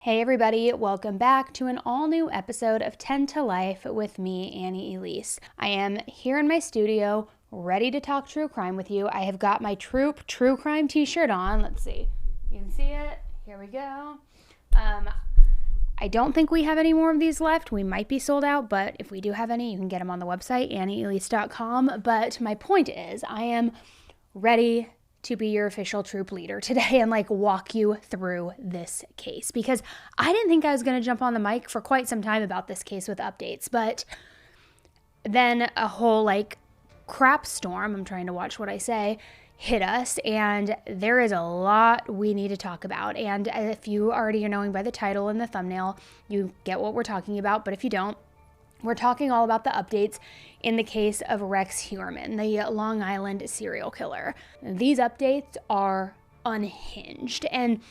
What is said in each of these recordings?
Hey everybody, welcome back to an all-new episode of 10 to Life with me, Annie Elise. I am here in my studio, ready to talk true crime with you. I have got my Troop True Crime t-shirt on. Let's see. You can see it. Here we go. I don't think we have any more of these left. We might be sold out, but if we do have any, you can get them on the website, annieelise.com. But my point is, I am ready to be your official troop leader today and walk you through this case, because I didn't think I was going to jump on the mic for quite some time about this case with updates, but then a whole crap storm, I'm trying to watch what I say, hit us, and there is a lot we need to talk about. And if you already are knowing by the title and the thumbnail, you get what we're talking about, but if you don't, we're talking all about the updates in the case of Rex Heuermann, the Long Island serial killer. These updates are unhinged. And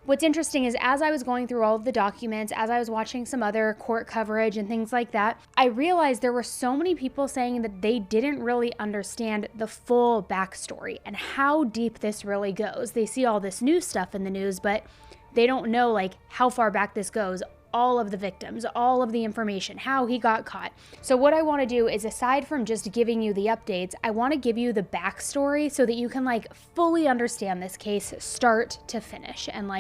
what's interesting is, as I was going through all of the documents, as I was watching some other court coverage and things like that, I realized there were so many people saying that they didn't really understand the full backstory and how deep this really goes. They see all this new stuff in the news, but they don't know how far back this goes. All of the victims, all of the information, how he got caught. So what I want to do is, aside from just giving you the updates, I want to give you the backstory so that you can fully understand this case start to finish and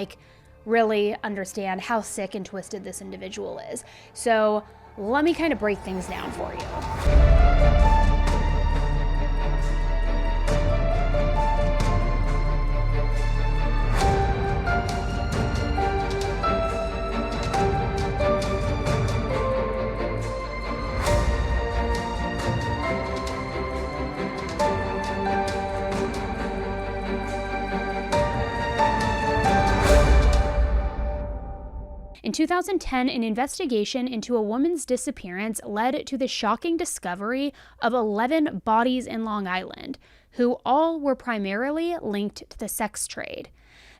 really understand how sick and twisted this individual is. So let me kind of break things down for you. In 2010, an investigation into a woman's disappearance led to the shocking discovery of 11 bodies in Long Island, who all were primarily linked to the sex trade.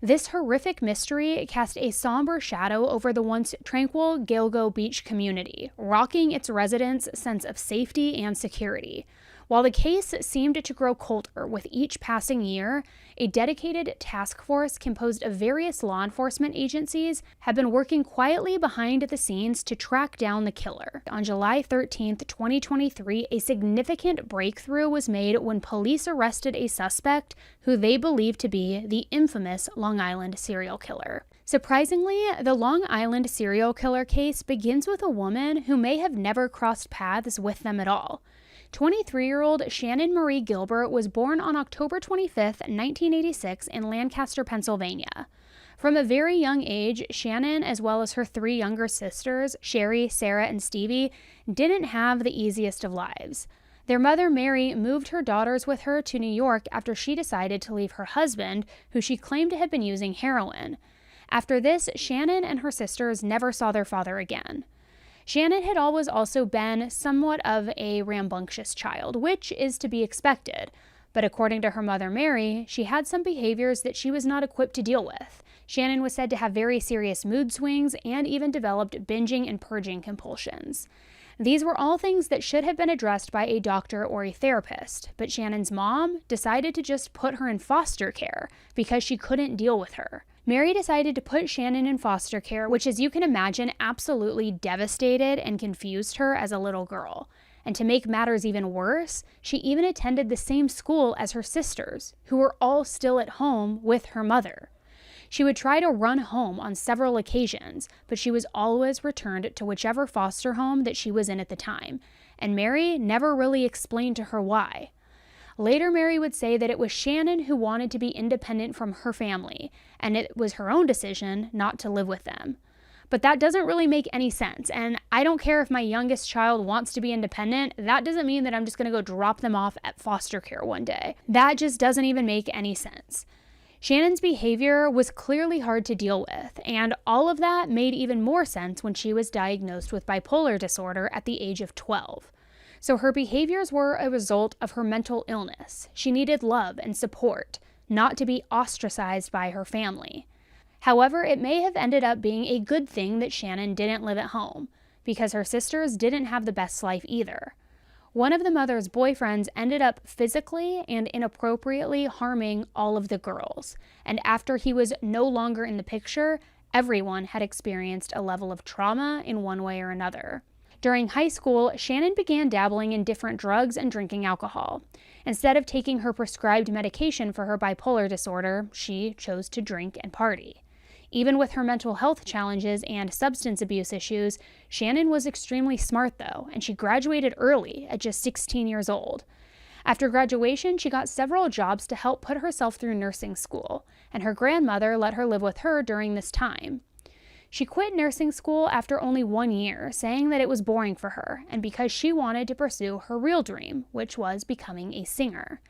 This horrific mystery cast a somber shadow over the once tranquil Gilgo Beach community, rocking its residents' sense of safety and security. While the case seemed to grow colder with each passing year, a dedicated task force composed of various law enforcement agencies had been working quietly behind the scenes to track down the killer. On July 13, 2023, a significant breakthrough was made when police arrested a suspect who they believed to be the infamous Long Island serial killer. Surprisingly, the Long Island serial killer case begins with a woman who may have never crossed paths with them at all. 23-year-old Shannon Marie Gilbert was born on October 25, 1986 in Lancaster, Pennsylvania. From a very young age, Shannon, as well as her three younger sisters, Sherry, Sarah, and Stevie, didn't have the easiest of lives. Their mother, Mary, moved her daughters with her to New York after she decided to leave her husband, who she claimed to have been using heroin. After this, Shannon and her sisters never saw their father again. Shannon had always also been somewhat of a rambunctious child, which is to be expected. But according to her mother, Mary, she had some behaviors that she was not equipped to deal with. Shannon was said to have very serious mood swings and even developed binging and purging compulsions. These were all things that should have been addressed by a doctor or a therapist, but Shannon's mom decided to just put her in foster care because she couldn't deal with her. Mary decided to put Shannon in foster care, which, as you can imagine, absolutely devastated and confused her as a little girl. And to make matters even worse, she even attended the same school as her sisters, who were all still at home with her mother. She would try to run home on several occasions, but she was always returned to whichever foster home that she was in at the time, and Mary never really explained to her why. Later, Mary would say that it was Shannon who wanted to be independent from her family, and it was her own decision not to live with them. But that doesn't really make any sense, and I don't care if my youngest child wants to be independent. That doesn't mean that I'm just going to go drop them off at foster care one day. That just doesn't even make any sense. Shannon's behavior was clearly hard to deal with, and all of that made even more sense when she was diagnosed with bipolar disorder at the age of 12. So her behaviors were a result of her mental illness. She needed love and support, not to be ostracized by her family. However, it may have ended up being a good thing that Shannon didn't live at home, because her sisters didn't have the best life either. One of the mother's boyfriends ended up physically and inappropriately harming all of the girls, and after he was no longer in the picture, Everyone had experienced a level of trauma in one way or another. During high school, Shannon began dabbling in different drugs and drinking alcohol. Instead of taking her prescribed medication for her bipolar disorder, she chose to drink and party. Even with her mental health challenges and substance abuse issues, Shannon was extremely smart though, and she graduated early at just 16 years old. After graduation, she got several jobs to help put herself through nursing school, and her grandmother let her live with her during this time. She quit nursing school after only 1 year, saying that it was boring for her, and because she wanted to pursue her real dream, which was becoming a singer.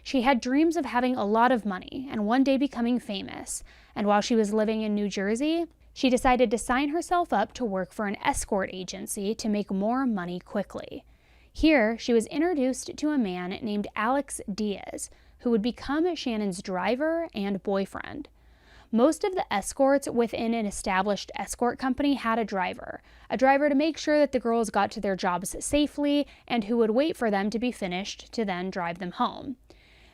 She had dreams of having a lot of money and one day becoming famous, and while she was living in New Jersey, she decided to sign herself up to work for an escort agency to make more money quickly. Here, she was introduced to a man named Alex Diaz, who would become Shannon's driver and boyfriend. Most of the escorts within an established escort company had a driver to make sure that the girls got to their jobs safely and who would wait for them to be finished to then drive them home.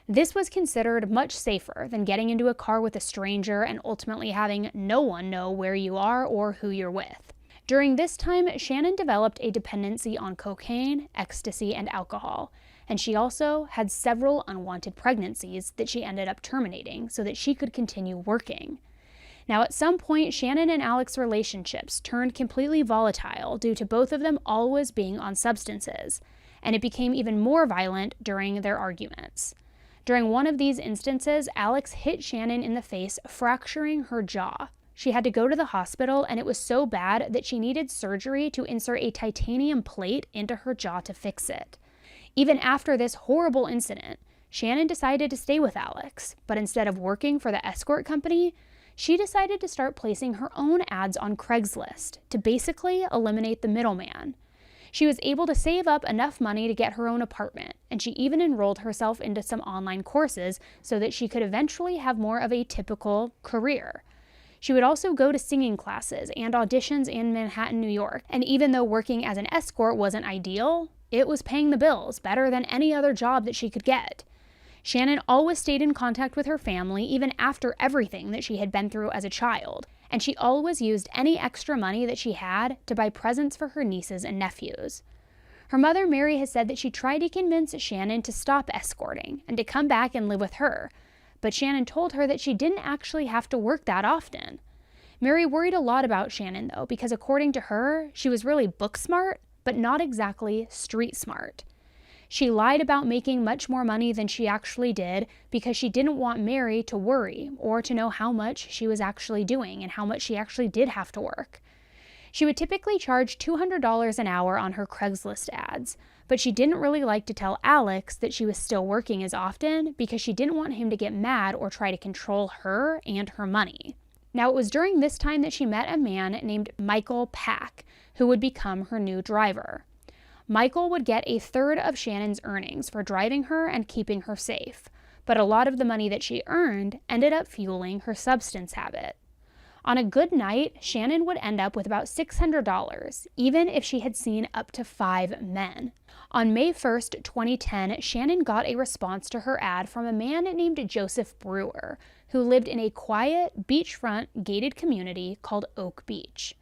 This was considered much safer than getting into a car with a stranger and ultimately having no one know where you are or who you're with. During this time, Shannon developed a dependency on cocaine, ecstasy, and alcohol, and she also had several unwanted pregnancies that she ended up terminating so that she could continue working. Now, at some point, Shannon and Alex's relationships turned completely volatile due to both of them always being on substances, and it became even more violent during their arguments. During one of these instances, Alex hit Shannon in the face, fracturing her jaw. She had to go to the hospital, and it was so bad that she needed surgery to insert a titanium plate into her jaw to fix it. Even after this horrible incident, Shannon decided to stay with Alex, but instead of working for the escort company, she decided to start placing her own ads on Craigslist to basically eliminate the middleman. She was able to save up enough money to get her own apartment, and she even enrolled herself into some online courses so that she could eventually have more of a typical career. She would also go to singing classes and auditions in Manhattan, New York, and even though working as an escort wasn't ideal, it was paying the bills better than any other job that she could get. Shannon always stayed in contact with her family even after everything that she had been through as a child, and she always used any extra money that she had to buy presents for her nieces and nephews. Her mother, Mary, has said that she tried to convince Shannon to stop escorting and to come back and live with her, but Shannon told her that she didn't actually have to work that often. Mary worried a lot about Shannon, though, because according to her, she was really book smart, but not exactly street smart. She lied about making much more money than she actually did because she didn't want Mary to worry or to know how much she was actually doing and how much she actually did have to work. She would typically charge $200 an hour on her Craigslist ads, but she didn't really like to tell Alex that she was still working as often because she didn't want him to get mad or try to control her and her money. Now, it was during this time that she met a man named Michael Pack, who would become her new driver. Michael would get a third of Shannon's earnings for driving her and keeping her safe, but a lot of the money that she earned ended up fueling her substance habit. On a good night, Shannon would end up with about $600, even if she had seen up to 5 men. On May 1st, 2010, Shannon got a response to her ad from a man named Joseph Brewer, who lived in a quiet, beachfront, gated community called Oak Beach.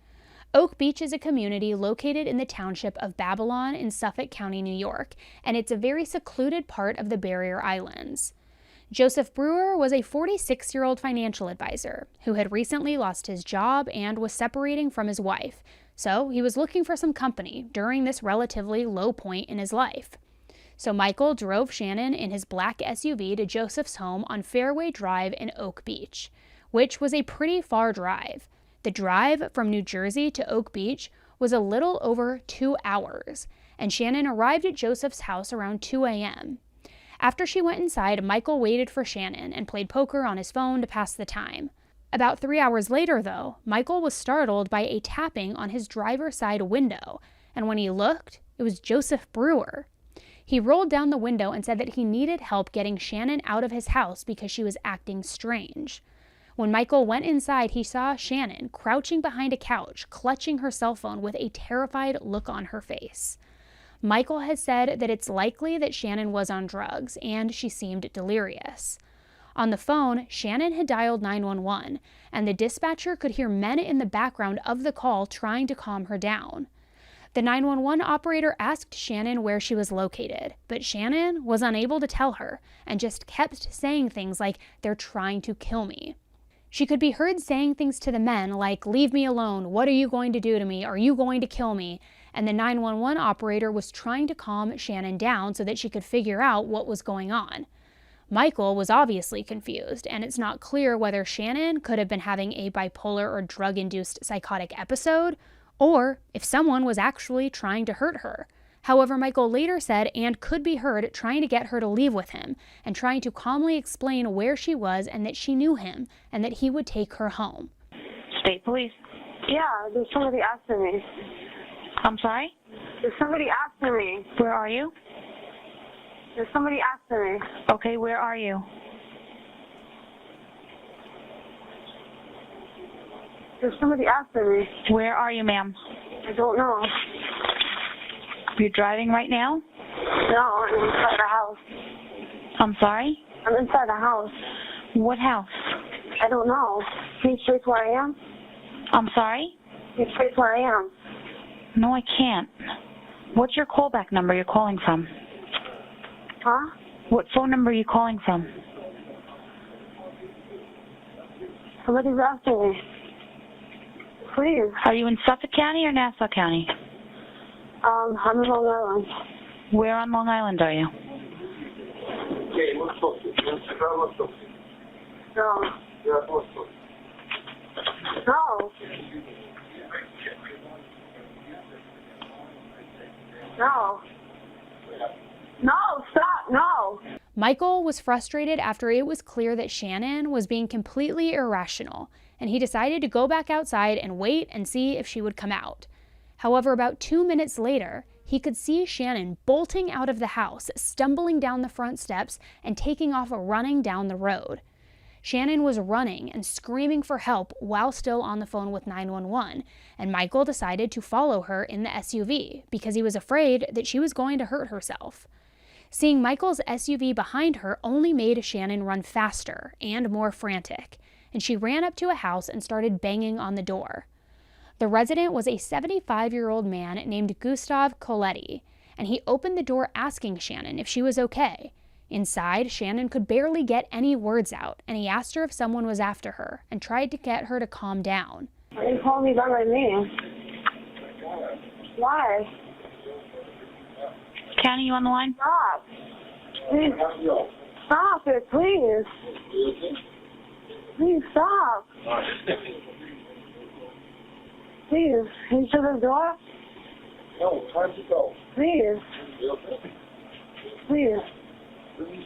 Oak Beach is a community located in the township of Babylon in Suffolk County, New York, and it's a very secluded part of the Barrier Islands. Joseph Brewer was a 46-year-old financial advisor who had recently lost his job and was separating from his wife, so he was looking for some company during this relatively low point in his life. So Michael drove Shannon in his black SUV to Joseph's home on Fairway Drive in Oak Beach, which was a pretty far drive. The drive from New Jersey to Oak Beach was a little over 2 hours, and Shannon arrived at Joseph's house around 2 a.m. After she went inside, Michael waited for Shannon and played poker on his phone to pass the time. About 3 hours later, though, Michael was startled by a tapping on his driver's side window, and when he looked, it was Joseph Brewer. He rolled down the window and said that he needed help getting Shannon out of his house because she was acting strange. When Michael went inside, he saw Shannon crouching behind a couch, clutching her cell phone with a terrified look on her face. Michael had said that it's likely that Shannon was on drugs, and she seemed delirious. On the phone, Shannon had dialed 911, and the dispatcher could hear men in the background of the call trying to calm her down. The 911 operator asked Shannon where she was located, but Shannon was unable to tell her and just kept saying things like, "They're trying to kill me." She could be heard saying things to the men like, "Leave me alone, what are you going to do to me, are you going to kill me?" And the 911 operator was trying to calm Shannon down so that she could figure out what was going on. Michael was obviously confused, and it's not clear whether Shannon could have been having a bipolar or drug-induced psychotic episode, or if someone was actually trying to hurt her. However, Michael later said and could be heard trying to get her to leave with him and trying to calmly explain where she was and that she knew him and that he would take her home. State police. Yeah, there's somebody after me. I'm sorry? There's somebody after me. Where are you? There's somebody after me. Okay, where are you? There's somebody after me. Where are you, ma'am? I don't know. You're driving right now? No, I'm inside the house. I'm sorry? I'm inside the house. What house? I don't know. Can you trace where I am? I'm sorry? Can you trace where I am? No, I can't. What's your callback number you're calling from? Huh? What phone number are you calling from? Somebody's after me. Please. Are you in Suffolk County or Nassau County? I'm in Long Island. Where on Long Island are you? No. No. No. No, stop, no. Michael was frustrated after it was clear that Shannon was being completely irrational, and he decided to go back outside and wait and see if she would come out. However, about 2 minutes later, he could see Shannon bolting out of the house, stumbling down the front steps, and taking off running down the road. Shannon was running and screaming for help while still on the phone with 911, and Michael decided to follow her in the SUV because he was afraid that she was going to hurt herself. Seeing Michael's SUV behind her only made Shannon run faster and more frantic, and she ran up to a house and started banging on the door. The resident was a 75-year-old man named Gustav Coletti, and he opened the door asking Shannon if she was okay. Inside, Shannon could barely get any words out, and he asked her if someone was after her and tried to get her to calm down. Why are you calling me by my name? Why? County, you on the line? Stop. Please. Stop it, please. Please stop. Please. Can you shut the door? No, time to go. Please. Please. Please.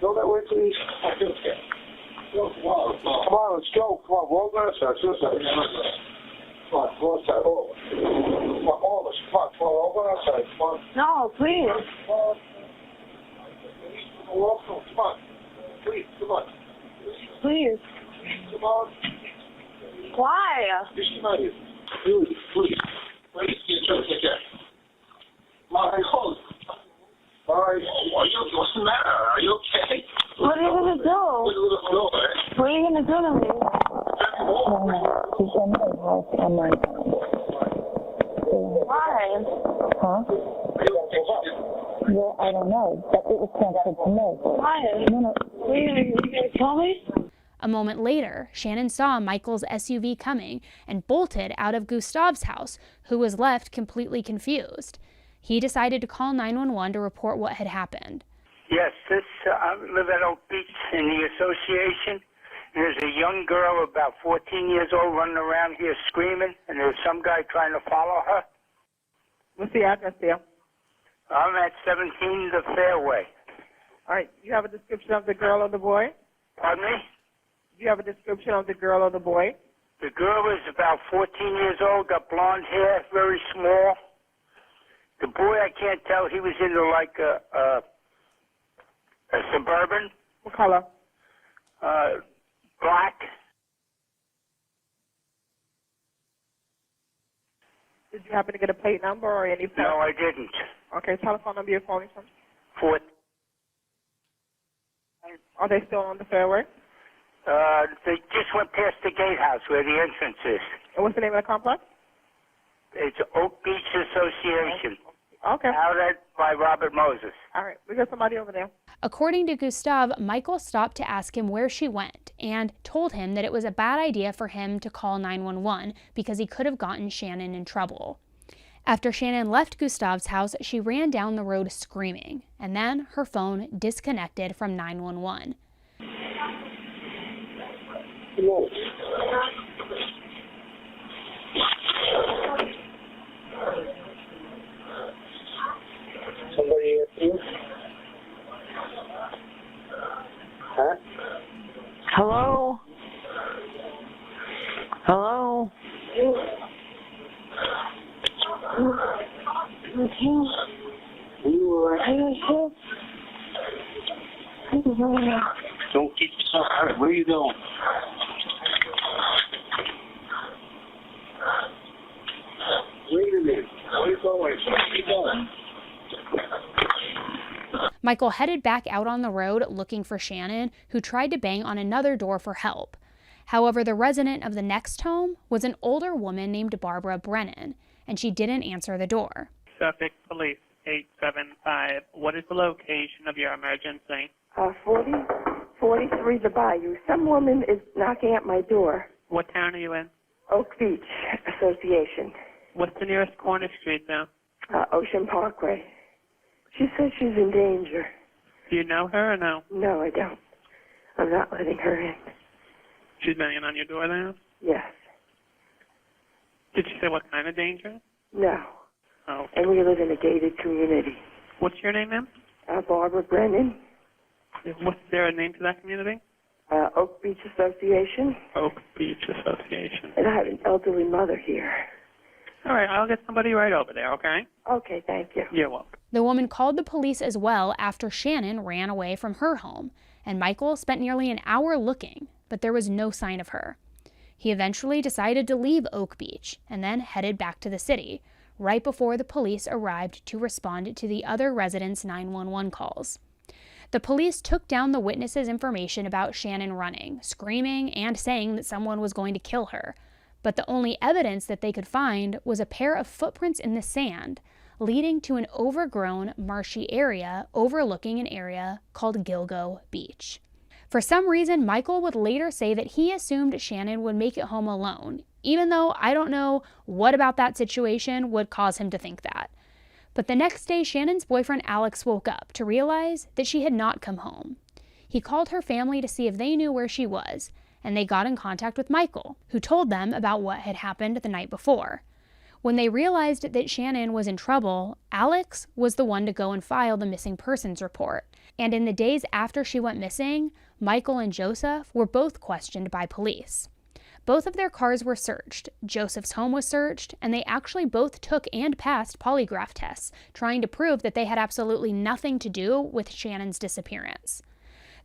Go that way, please. Go, come on. Come on, let's go. Come on, roll that side. This side. Come on, go outside. Oh. Come on, all of us. Come on, all go outside. Come on. No, please. Come on. Come on. Please, come on. Please. Come on. Why? Just come out here. Please, please. Please, get your ticket. My hold. All right. What's the matter? Are you okay? What are you going to do? What are you going to do to me? She's in my house on my phone. Why? Huh? Well, I don't know, but it was transferred to me. Why? No. What are you going to tell me? A moment later, Shannon saw Michael's SUV coming and bolted out of Gustav's house, who was left completely confused. He decided to call 911 to report what had happened. Yes, I live at Oak Beach in the association. And there's a young girl about 14 years old running around here screaming, and there's some guy trying to follow her. What's the address there? I'm at 17 The Fairway. All right. You have a description of the girl or the boy? Pardon me? Do you have a description of the girl or the boy? The girl is about 14 years old, got blonde hair, very small. The boy, I can't tell. He was into like a Suburban. What color? Black. Did you happen to get a plate number or any phone? No, I didn't. Okay, telephone number you're calling from? Are they still on the fairway? They just went past the gatehouse where the entrance is. And what's the name of the complex? It's Oak Beach Association. Okay. Out by Robert Moses. All right. We got somebody over there. According to Gustav, Michael stopped to ask him where she went and told him that it was a bad idea for him to call 911 because he could have gotten Shannon in trouble. After Shannon left Gustav's house, she ran down the road screaming, and then her phone disconnected from 911. Hello. Somebody at you? Huh? Hello? Hello? Don't get yourself hurt. Where are you going? Wait a minute. Where are you going? Where are you going? Michael headed back out on the road looking for Shannon, who tried to bang on another door for help. However, the resident of the next home was an older woman named Barbara Brennan, and she didn't answer the door. Suffolk Police 875. What is the location of your emergency? 43 the Bayou. Some woman is knocking at my door. What town are you in? Oak Beach Association. What's the nearest corner street there? Ocean Parkway. She says she's in danger. Do you know her or no? No, I don't. I'm not letting her in. She's banging on your door there? Yes. Did she say what kind of danger? No. Oh. And we live in a gated community. What's your name, ma'am? Barbara Brennan. What's there a name to that community? Oak Beach Association. Oak Beach Association. And I have an elderly mother here. All right, I'll get somebody right over there, okay? Okay, thank you. You're welcome. The woman called the police as well after Shannon ran away from her home, and Michael spent nearly an hour looking, but there was no sign of her. He eventually decided to leave Oak Beach and then headed back to the city, right before the police arrived to respond to the other residents' 911 calls. The police took down the witnesses' information about Shannon running, screaming, and saying that someone was going to kill her, but the only evidence that they could find was a pair of footprints in the sand, leading to an overgrown, marshy area overlooking an area called Gilgo Beach. For some reason, Michael would later say that he assumed Shannon would make it home alone, even though I don't know what about that situation would cause him to think that. But the next day, Shannon's boyfriend Alex woke up to realize that she had not come home. He called her family to see if they knew where she was, and they got in contact with Michael, who told them about what had happened the night before. When they realized that Shannon was in trouble, Alex was the one to go and file the missing persons report. And in the days after she went missing, Michael and Joseph were both questioned by police. Both of their cars were searched, Joseph's home was searched, and they actually both took and passed polygraph tests, trying to prove that they had absolutely nothing to do with Shannon's disappearance.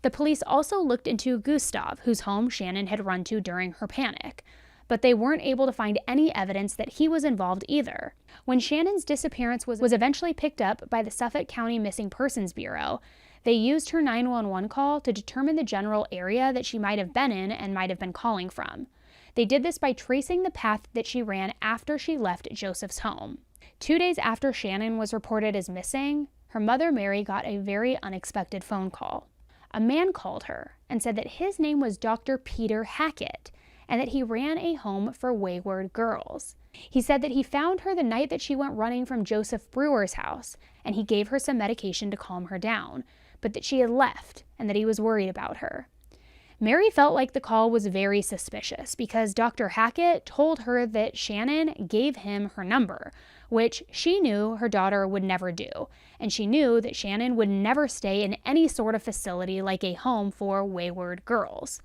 The police also looked into Gustav, whose home Shannon had run to during her panic, but they weren't able to find any evidence that he was involved either. When Shannon's disappearance was eventually picked up by the Suffolk County Missing Persons Bureau, they used her 911 call to determine the general area that she might have been in and might have been calling from. They did this by tracing the path that she ran after she left Joseph's home. 2 days after Shannon was reported as missing, her mother Mary got a very unexpected phone call. A man called her and said that his name was Dr. Peter Hackett and that he ran a home for wayward girls. He said that he found her the night that she went running from Joseph Brewer's house, and he gave her some medication to calm her down, but that she had left and that he was worried about her. Mary felt like the call was very suspicious because Dr. Hackett told her that Shannon gave him her number, which she knew her daughter would never do, and she knew that Shannon would never stay in any sort of facility like a home for wayward girls.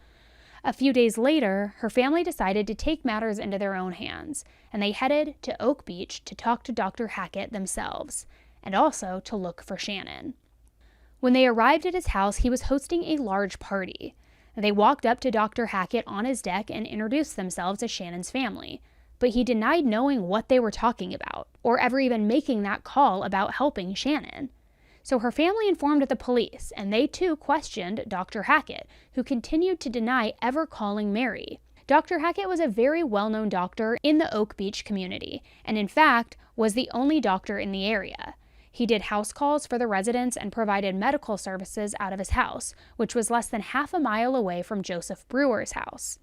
A few days later, her family decided to take matters into their own hands, and they headed to Oak Beach to talk to Dr. Hackett themselves, and also to look for Shannon. When they arrived at his house, he was hosting a large party. They walked up to Dr. Hackett on his deck and introduced themselves as Shannon's family, but he denied knowing what they were talking about, or ever even making that call about helping Shannon. So her family informed the police, and they too questioned Dr. Hackett, who continued to deny ever calling Mary. Dr. Hackett was a very well-known doctor in the Oak Beach community, and in fact, was the only doctor in the area. He did house calls for the residents and provided medical services out of his house, which was less than half a mile away from Joseph Brewer's house.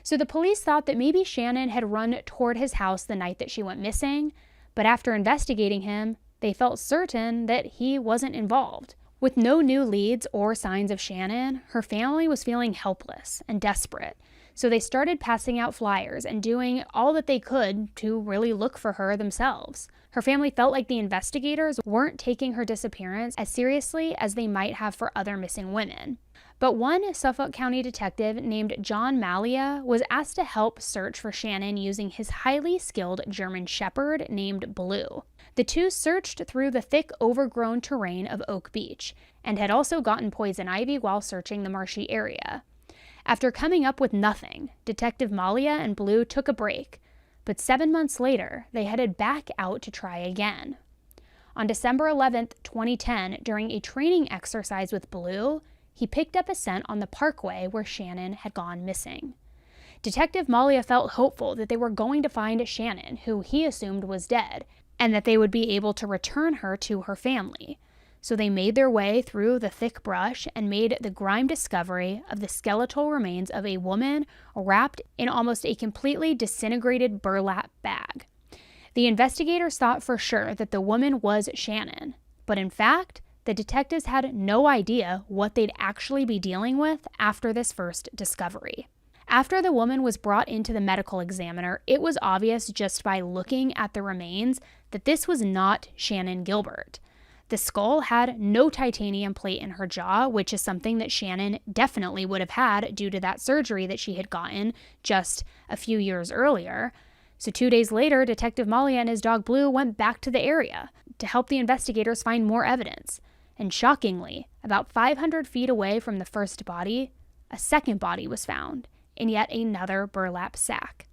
So the police thought that maybe Shannon had run toward his house the night that she went missing, but after investigating him, they felt certain that he wasn't involved. With no new leads or signs of Shannon, her family was feeling helpless and desperate. So they started passing out flyers and doing all that they could to really look for her themselves. Her family felt like the investigators weren't taking her disappearance as seriously as they might have for other missing women. But one Suffolk County detective named John Malia was asked to help search for Shannon using his highly skilled German Shepherd named Blue. The two searched through the thick, overgrown terrain of Oak Beach and had also gotten poison ivy while searching the marshy area. After coming up with nothing, Detective Malia and Blue took a break, but 7 months later, they headed back out to try again. On December 11, 2010, during a training exercise with Blue, he picked up a scent on the parkway where Shannon had gone missing. Detective Malia felt hopeful that they were going to find Shannon, who he assumed was dead, and that they would be able to return her to her family. So they made their way through the thick brush and made the grime discovery of the skeletal remains of a woman wrapped in almost a completely disintegrated burlap bag. The investigators thought for sure that the woman was Shannon, but in fact, the detectives had no idea what they'd actually be dealing with after this first discovery. After the woman was brought into the medical examiner, it was obvious just by looking at the remains that this was not Shannon Gilbert. The skull had no titanium plate in her jaw, which is something that Shannon definitely would have had due to that surgery that she had gotten just a few years earlier. So 2 days later, Detective Malia and his dog Blue went back to the area to help the investigators find more evidence. And shockingly, about 500 feet away from the first body, a second body was found in yet another burlap sack.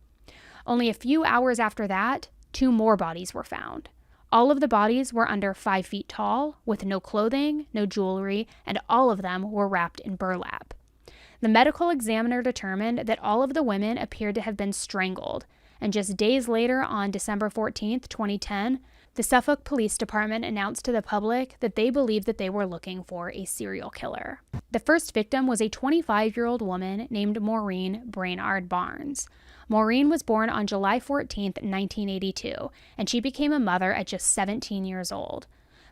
Only a few hours after that, 2 more bodies were found. All of the bodies were under 5 feet tall, with no clothing, no jewelry, and all of them were wrapped in burlap. The medical examiner determined that all of the women appeared to have been strangled, and just days later, on December 14, 2010, the Suffolk Police Department announced to the public that they believed that they were looking for a serial killer. The first victim was a 25-year-old woman named Maureen Brainard Barnes. Maureen was born on July 14, 1982, and she became a mother at just 17 years old.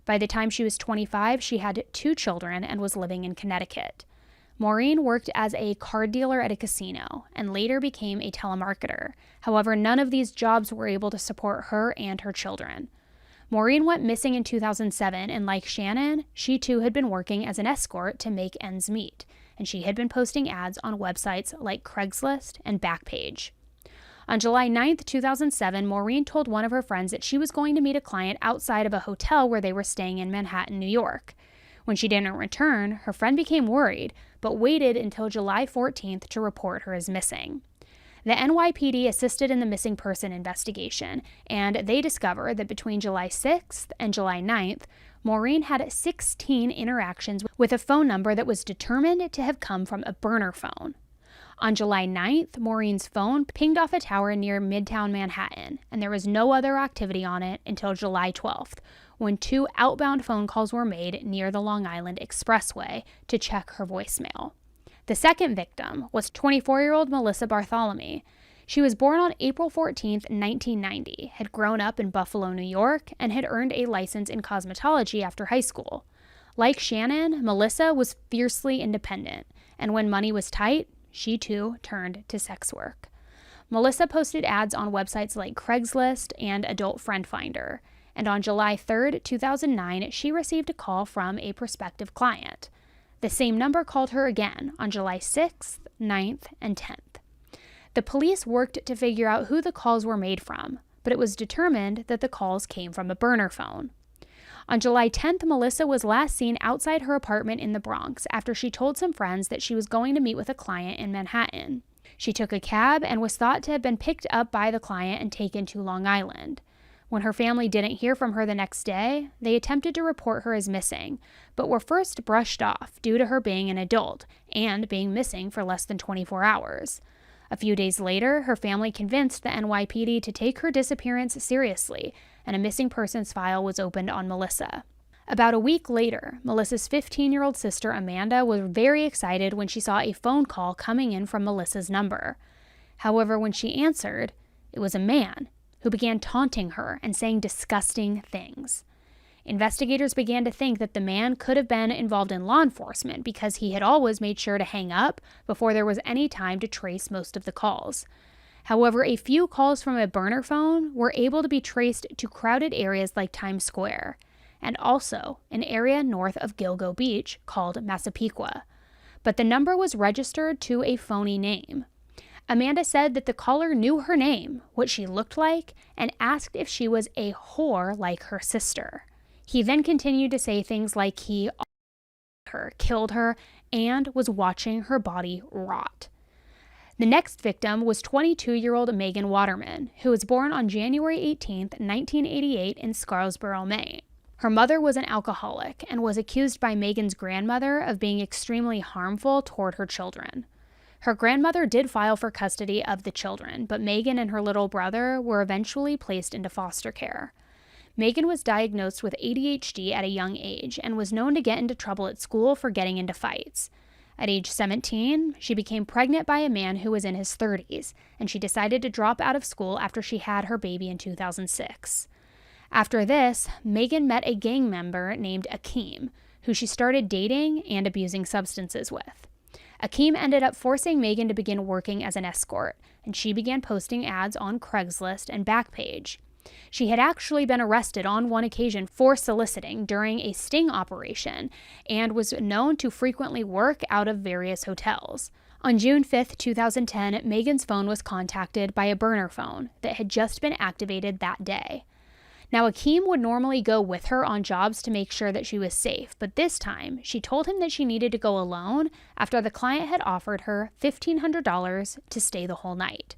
By the time she was 25, she had 2 children and was living in Connecticut. Maureen worked as a card dealer at a casino and later became a telemarketer. However, none of these jobs were able to support her and her children. Maureen went missing in 2007, and like Shannon, she too had been working as an escort to make ends meet, and she had been posting ads on websites like Craigslist and Backpage. On July 9, 2007, Maureen told one of her friends that she was going to meet a client outside of a hotel where they were staying in Manhattan, New York. When she didn't return, her friend became worried, but waited until July 14th to report her as missing. The NYPD assisted in the missing person investigation, and they discovered that between July 6th and July 9th, Maureen had 16 interactions with a phone number that was determined to have come from a burner phone. On July 9th, Maureen's phone pinged off a tower near Midtown Manhattan, and there was no other activity on it until July 12th, when 2 outbound phone calls were made near the Long Island Expressway to check her voicemail. The second victim was 24-year-old Melissa Bartholomew. She was born on April 14, 1990, had grown up in Buffalo, New York, and had earned a license in cosmetology after high school. Like Shannon, Melissa was fiercely independent, and when money was tight, she too turned to sex work. Melissa posted ads on websites like Craigslist and Adult Friend Finder, and on July 3, 2009, she received a call from a prospective client. The same number called her again on July 6th, 9th, and 10th. The police worked to figure out who the calls were made from, but it was determined that the calls came from a burner phone. On July 10th, Melissa was last seen outside her apartment in the Bronx after she told some friends that she was going to meet with a client in Manhattan. She took a cab and was thought to have been picked up by the client and taken to Long Island. When her family didn't hear from her the next day, they attempted to report her as missing, but were first brushed off due to her being an adult and being missing for less than 24 hours. A few days later, her family convinced the NYPD to take her disappearance seriously, and a missing persons file was opened on Melissa. About a week later, Melissa's 15-year-old sister Amanda was very excited when she saw a phone call coming in from Melissa's number. However, when she answered, it was a man who began taunting her and saying disgusting things. Investigators began to think that the man could have been involved in law enforcement because he had always made sure to hang up before there was any time to trace most of the calls. However, a few calls from a burner phone were able to be traced to crowded areas like Times Square, and also an area north of Gilgo Beach called Massapequa. But the number was registered to a phony name. Amanda said that the caller knew her name, what she looked like, and asked if she was a whore like her sister. He then continued to say things like he killed her, and was watching her body rot. The next victim was 22-year-old Megan Waterman, who was born on January 18, 1988 in Scarsboro, Maine. Her mother was an alcoholic and was accused by Megan's grandmother of being extremely harmful toward her children. Her grandmother did file for custody of the children, but Megan and her little brother were eventually placed into foster care. Megan was diagnosed with ADHD at a young age and was known to get into trouble at school for getting into fights. At age 17, she became pregnant by a man who was in his 30s, and she decided to drop out of school after she had her baby in 2006. After this, Megan met a gang member named Akeem, who she started dating and abusing substances with. Akeem ended up forcing Megan to begin working as an escort, and she began posting ads on Craigslist and Backpage. She had actually been arrested on one occasion for soliciting during a sting operation and was known to frequently work out of various hotels. On June 5, 2010, Megan's phone was contacted by a burner phone that had just been activated that day. Now, Akeem would normally go with her on jobs to make sure that she was safe, but this time, she told him that she needed to go alone after the client had offered her $1,500 to stay the whole night.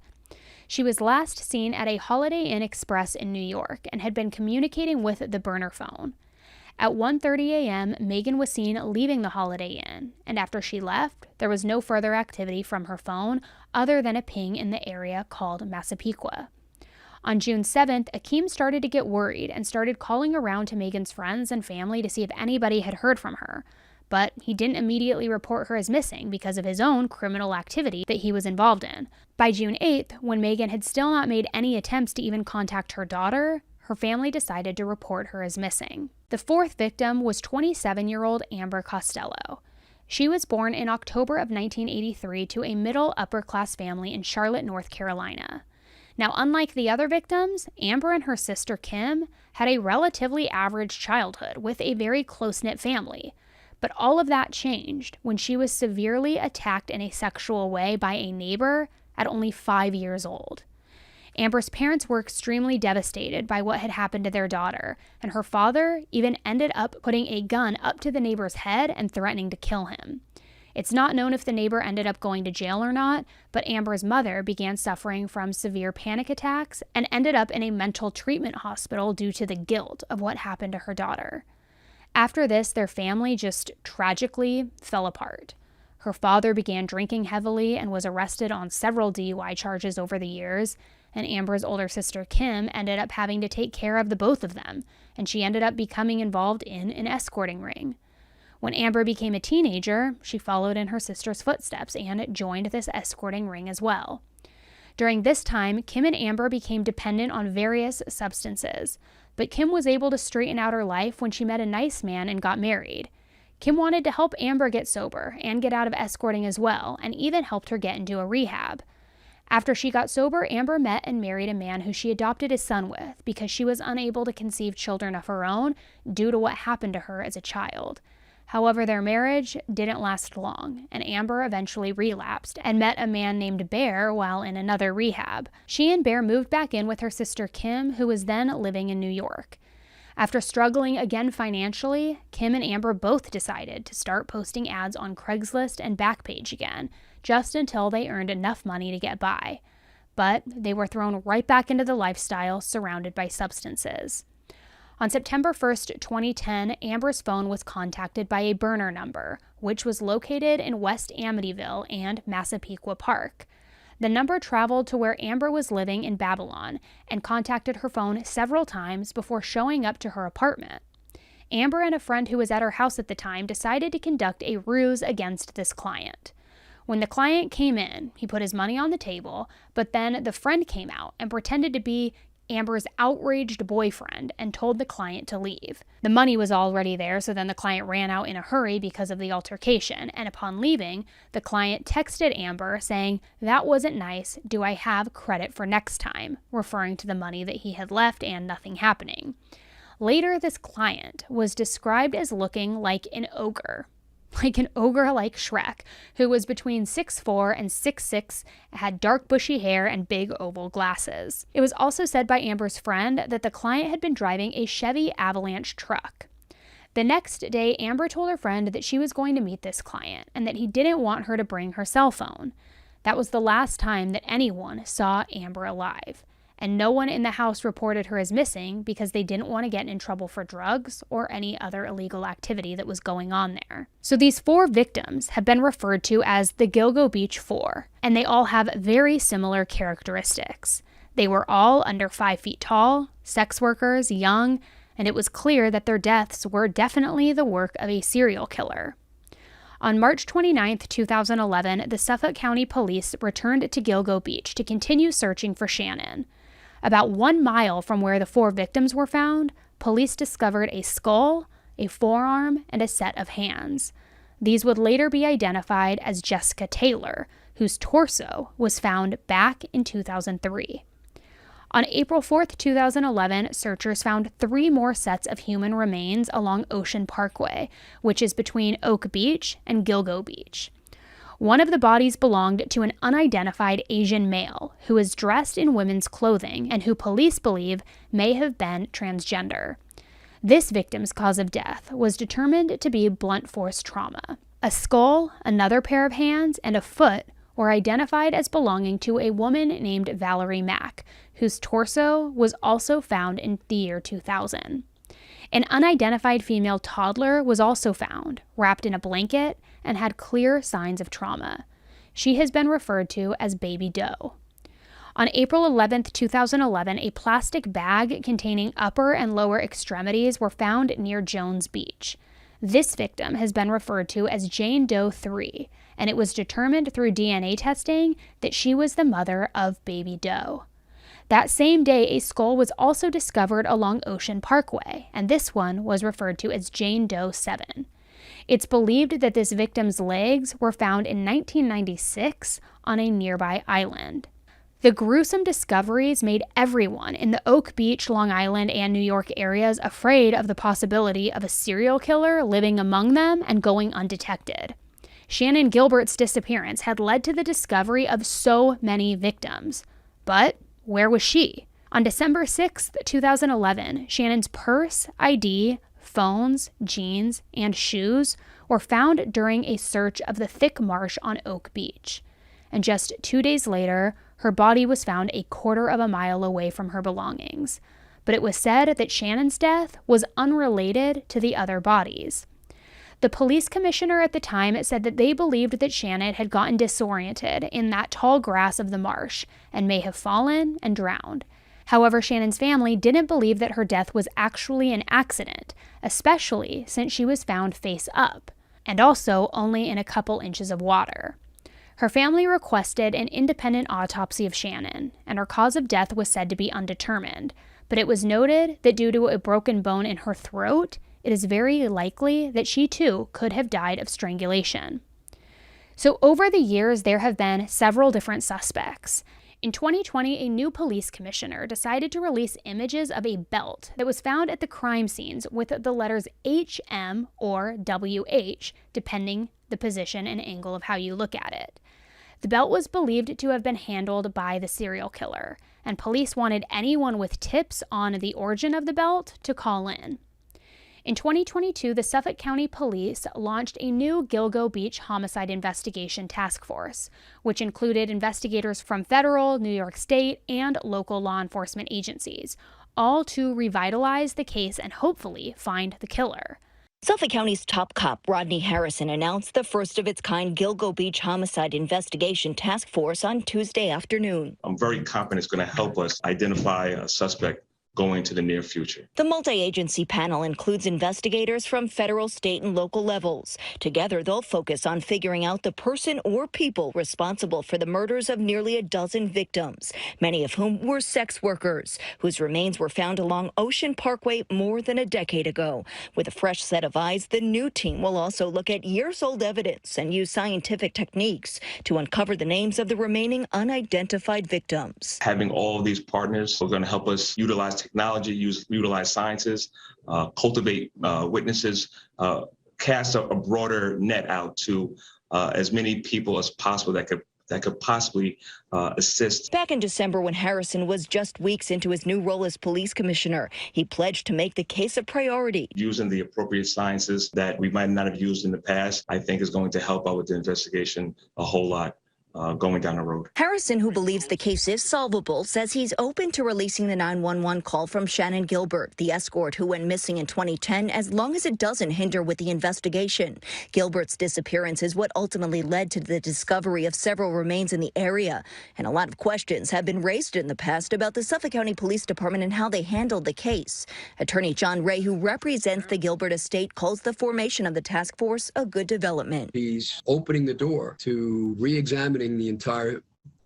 She was last seen at a Holiday Inn Express in New York and had been communicating with the burner phone. At 1:30 a.m., Megan was seen leaving the Holiday Inn, and after she left, there was no further activity from her phone other than a ping in the area called Massapequa. On June 7th, Akeem started to get worried and started calling around to Megan's friends and family to see if anybody had heard from her. But he didn't immediately report her as missing because of his own criminal activity that he was involved in. By June 8th, when Megan had still not made any attempts to even contact her daughter, her family decided to report her as missing. The fourth victim was 27-year-old Amber Costello. She was born in October of 1983 to a middle-upper-class family in Charlotte, North Carolina. Now, unlike the other victims, Amber and her sister Kim had a relatively average childhood with a very close-knit family. But all of that changed when she was severely attacked in a sexual way by a neighbor at only 5 years old. Amber's parents were extremely devastated by what had happened to their daughter, and her father even ended up putting a gun up to the neighbor's head and threatening to kill him. It's not known if the neighbor ended up going to jail or not, but Amber's mother began suffering from severe panic attacks and ended up in a mental treatment hospital due to the guilt of what happened to her daughter. After this, their family just tragically fell apart. Her father began drinking heavily and was arrested on several DUI charges over the years, and Amber's older sister Kim ended up having to take care of the both of them, and she ended up becoming involved in an escorting ring. When Amber became a teenager, she followed in her sister's footsteps and joined this escorting ring as well. During this time, Kim and Amber became dependent on various substances, but Kim was able to straighten out her life when she met a nice man and got married. Kim wanted to help Amber get sober and get out of escorting as well, and even helped her get into a rehab. After she got sober, Amber met and married a man who she adopted his son with because she was unable to conceive children of her own due to what happened to her as a child. However, their marriage didn't last long, and Amber eventually relapsed and met a man named Bear while in another rehab. She and Bear moved back in with her sister Kim, who was then living in New York. After struggling again financially, Kim and Amber both decided to start posting ads on Craigslist and Backpage again, just until they earned enough money to get by. but they were thrown right back into the lifestyle surrounded by substances. On September 1st, 2010, Amber's phone was contacted by a burner number, which was located in West Amityville and Massapequa Park. The number traveled to where Amber was living in Babylon and contacted her phone several times before showing up to her apartment. Amber and a friend who was at her house at the time decided to conduct a ruse against this client. When the client came in, he put his money on the table, but then the friend came out and pretended to be Amber's outraged boyfriend and told the client to leave. The money was already there, so then the client ran out in a hurry because of the altercation, and upon leaving, the client texted Amber saying, "That wasn't nice, do I have credit for next time?" referring to the money that he had left and nothing happening. Later, this client was described as looking like an ogre like Shrek, who was between 6'4" and 6'6", had dark bushy hair and big oval glasses. It was also said by Amber's friend that the client had been driving a Chevy Avalanche truck. The next day, Amber told her friend that she was going to meet this client and that he didn't want her to bring her cell phone. That was the last time that anyone saw Amber alive. And no one in the house reported her as missing because they didn't want to get in trouble for drugs or any other illegal activity that was going on there. So these 4 victims have been referred to as the Gilgo Beach 4, and they all have very similar characteristics. They were all under 5 feet tall, sex workers, young, and it was clear that their deaths were definitely the work of a serial killer. On March 29, 2011, the Suffolk County Police returned to Gilgo Beach to continue searching for Shannon. About 1 mile from where the 4 victims were found, police discovered a skull, a forearm, and a set of hands. These would later be identified as Jessica Taylor, whose torso was found back in 2003. On April 4, 2011, searchers found 3 more sets of human remains along Ocean Parkway, which is between Oak Beach and Gilgo Beach. One of the bodies belonged to an unidentified Asian male who was dressed in women's clothing and who police believe may have been transgender. This victim's cause of death was determined to be blunt force trauma. A skull, another pair of hands, and a foot were identified as belonging to a woman named Valerie Mack, whose torso was also found in the year 2000. An unidentified female toddler was also found, wrapped in a blanket, and had clear signs of trauma. She has been referred to as Baby Doe. On April 11, 2011, a plastic bag containing upper and lower extremities were found near Jones Beach. This victim has been referred to as Jane Doe 3, and it was determined through DNA testing that she was the mother of Baby Doe. That same day, a skull was also discovered along Ocean Parkway, and this one was referred to as Jane Doe 7. It's believed that this victim's legs were found in 1996 on a nearby island. The gruesome discoveries made everyone in the Oak Beach, Long Island, and New York areas afraid of the possibility of a serial killer living among them and going undetected. Shannon Gilbert's disappearance had led to the discovery of so many victims. But where was she? On December 6, 2011, Shannon's purse, ID, phones, jeans, and shoes were found during a search of the thick marsh on Oak Beach. And just 2 days later, her body was found a quarter of a mile away from her belongings. But it was said that Shannon's death was unrelated to the other bodies. The police commissioner at the time said that they believed that Shannon had gotten disoriented in that tall grass of the marsh and may have fallen and drowned. However, Shannon's family didn't believe that her death was actually an accident, especially since she was found face up, and also only in a couple inches of water. Her family requested an independent autopsy of Shannon, and her cause of death was said to be undetermined, but it was noted that due to a broken bone in her throat, it is very likely that she too could have died of strangulation. So over the years, there have been several different suspects. In 2020, a new police commissioner decided to release images of a belt that was found at the crime scenes with the letters HM or WH, depending the position and angle of how you look at it. The belt was believed to have been handled by the serial killer, and police wanted anyone with tips on the origin of the belt to call in. In 2022, the Suffolk County Police launched a new Gilgo Beach homicide investigation task force, which included investigators from federal, New York State, and local law enforcement agencies, all to revitalize the case and hopefully find the killer. Suffolk County's top cop, Rodney Harrison, announced the first of its kind Gilgo Beach homicide investigation task force on Tuesday afternoon. I'm very confident it's going to help us identify a suspect going to the near future. The multi-agency panel includes investigators from federal, state, and local levels. Together, they'll focus on figuring out the person or people responsible for the murders of nearly a dozen victims, many of whom were sex workers, whose remains were found along Ocean Parkway more than a decade ago. With a fresh set of eyes, the new team will also look at years-old evidence and use scientific techniques to uncover the names of the remaining unidentified victims. Having all of these partners are going to help us utilize technology, utilize sciences, cultivate witnesses, cast a broader net out to as many people as possible that could possibly assist. Back in December, when Harrison was just weeks into his new role as police commissioner, he pledged to make the case a priority. Using the appropriate sciences that we might not have used in the past, I think is going to help out with the investigation a whole lot. Going down the road. Harrison, who believes the case is solvable, says he's open to releasing the 911 call from Shannon Gilbert, the escort who went missing in 2010, as long as it doesn't hinder with the investigation. Gilbert's disappearance is what ultimately led to the discovery of several remains in the area, and a lot of questions have been raised in the past about the Suffolk County Police Department and how they handled the case. Attorney John Ray, who represents the Gilbert estate, calls the formation of the task force a good development. He's opening the door to re-examining the entire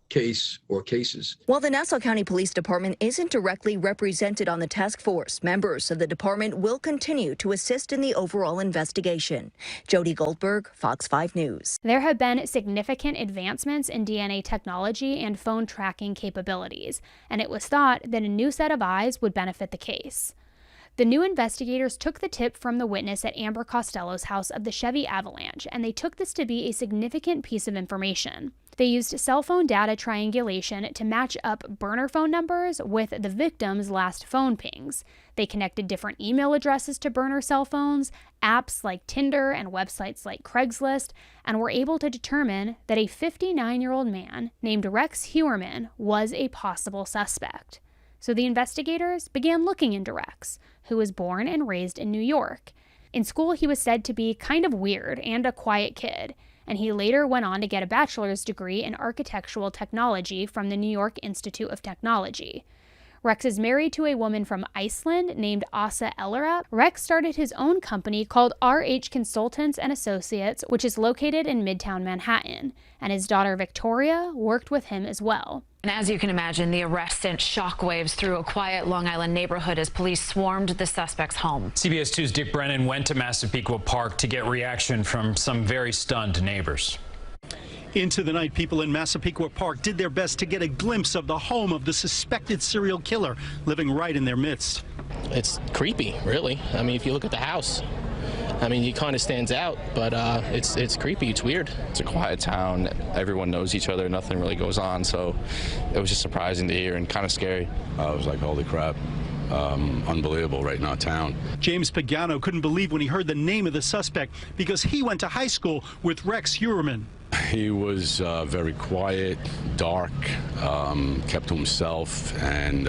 case or cases. While the Nassau County Police Department isn't directly represented on the task force, members of the department will continue to assist in the overall investigation. Jody Goldberg, Fox 5 News. There have been significant advancements in DNA technology and phone tracking capabilities, and it was thought that a new set of eyes would benefit the case. The new investigators took the tip from the witness at Amber Costello's house of the Chevy Avalanche, and they took this to be a significant piece of information. They used cell phone data triangulation to match up burner phone numbers with the victim's last phone pings. They connected different email addresses to burner cell phones, apps like Tinder, and websites like Craigslist, and were able to determine that a 59-year-old man named Rex Heuermann was a possible suspect. So the investigators began looking into Rex, who was born and raised in New York. In school, he was said to be kind of weird and a quiet kid, and he later went on to get a bachelor's degree in architectural technology from the New York Institute of Technology. Rex is married to a woman from Iceland named Asa Ellerup. Rex started his own company called RH Consultants and Associates, which is located in Midtown Manhattan, and his daughter Victoria worked with him as well. And as you can imagine, the arrest sent shockwaves through a quiet Long Island neighborhood as police swarmed the suspect's home. CBS 2's Dick Brennan went to Massapequa Park to get reaction from some very stunned neighbors. Into the night, people in Massapequa Park did their best to get a glimpse of the home of the suspected serial killer living right in their midst. It's creepy, really. I mean, if you look at the house, I mean, he kind of stands out, but it's creepy. It's weird. It's a quiet town. Everyone knows each other. Nothing really goes on, so it was just surprising to hear and kind of scary. I was like, holy crap. Unbelievable right now, town. James Pagano couldn't believe when he heard the name of the suspect because he went to high school with Rex Heuermann. He was very quiet, dark, kept to himself, and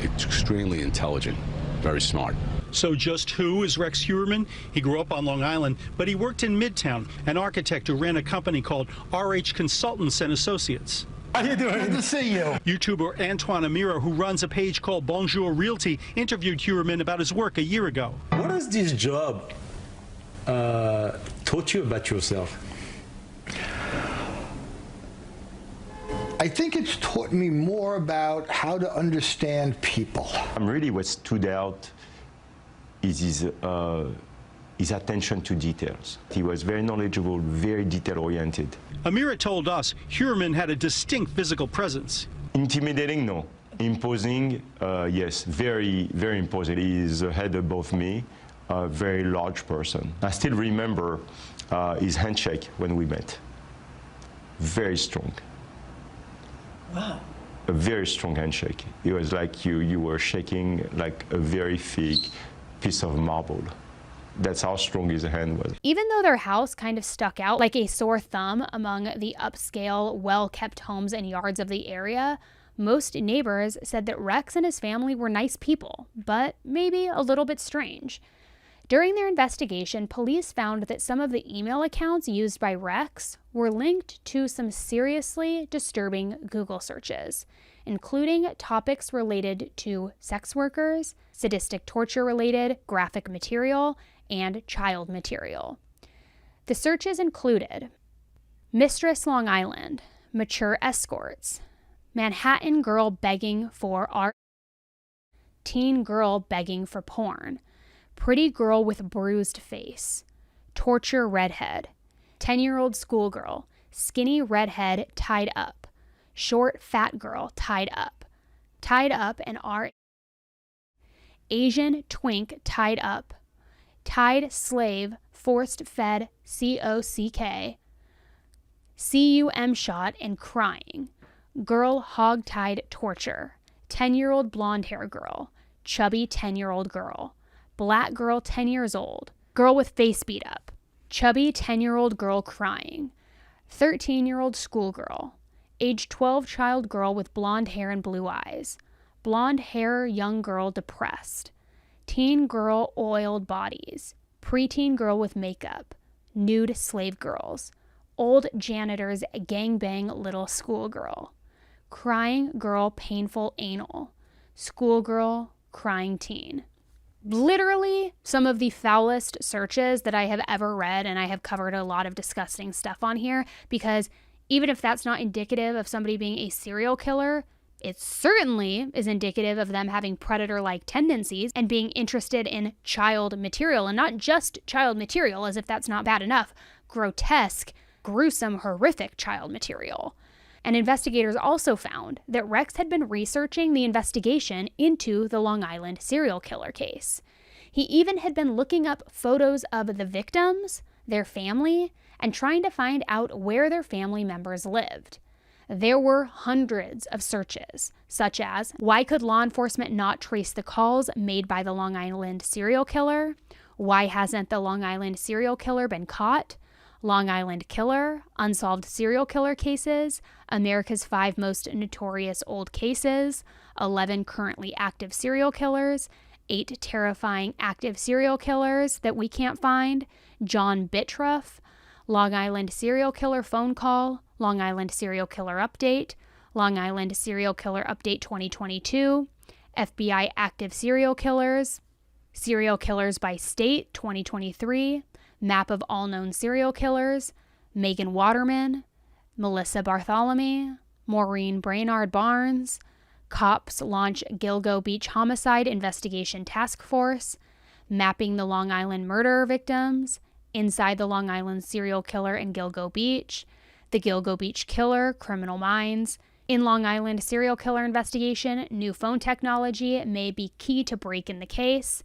extremely intelligent, very smart. So just who is Rex Heuermann? He grew up on Long Island, but he worked in Midtown, an architect who ran a company called RH Consultants and Associates. How you doing? Good to see you. YouTuber Antoine Amira, who runs a page called Bonjour Realty, interviewed Heuermann about his work a year ago. What has this job taught you about yourself? I think it's taught me more about how to understand people. Really what stood out is his attention to details. He was very knowledgeable, very detail-oriented. Amira told us Heuermann had a distinct physical presence. Intimidating, no. Imposing, yes, very, very imposing. He is a head above me, a very large person. I still remember his handshake when we met. Very strong. Wow. A very strong handshake. It was like you were shaking like a very thick piece of marble. That's how strong his hand was. Even though their house kind of stuck out like a sore thumb among the upscale, well-kept homes and yards of the area, most neighbors said that Rex and his family were nice people, but maybe a little bit strange. During their investigation, police found that some of the email accounts used by Rex were linked to some seriously disturbing Google searches, including topics related to sex workers, sadistic torture-related graphic material, and child material. The searches included Mistress Long Island, mature escorts, Manhattan girl begging for art, teen girl begging for porn, pretty girl with bruised face, torture redhead, 10-year-old schoolgirl, skinny redhead tied up, short fat girl tied up and are Asian twink tied up, tied slave forced fed COCK, CUM shot and crying, girl hog-tied torture, 10-year-old blonde hair girl, chubby 10-year-old girl, black girl 10 years old, girl with face beat up, chubby 10-year-old girl crying, 13-year-old schoolgirl, age 12 child girl with blonde hair and blue eyes, blonde hair young girl depressed, teen girl oiled bodies, preteen girl with makeup, nude slave girls, old janitor's gangbang little schoolgirl, crying girl painful anal, schoolgirl crying teen. Literally some of the foulest searches that I have ever read, and I have covered a lot of disgusting stuff on here because even if that's not indicative of somebody being a serial killer, it certainly is indicative of them having predator-like tendencies and being interested in child material, and not just child material, as if that's not bad enough, grotesque, gruesome, horrific child material. And investigators also found that Rex had been researching the investigation into the Long Island serial killer case. He even had been looking up photos of the victims, their family, and trying to find out where their family members lived. There were hundreds of searches, such as, why could law enforcement not trace the calls made by the Long Island serial killer? Why hasn't the Long Island serial killer been caught? Long Island Killer, Unsolved Serial Killer Cases, America's 5 Most Notorious Old Cases, 11 Currently Active Serial Killers, 8 Terrifying Active Serial Killers That We Can't Find, John Bittruff, Long Island Serial Killer Phone Call, Long Island Serial Killer Update, Long Island Serial Killer Update 2022, FBI Active Serial Killers, Serial Killers by State 2023, Map of All Known Serial Killers, Megan Waterman, Melissa Bartholomew, Maureen Brainard Barnes, Cops Launch Gilgo Beach Homicide Investigation Task Force, Mapping the Long Island Murder Victims, Inside the Long Island Serial Killer in Gilgo Beach, The Gilgo Beach Killer, Criminal Minds, In Long Island Serial Killer Investigation, New Phone Technology May Be Key to Break in the Case.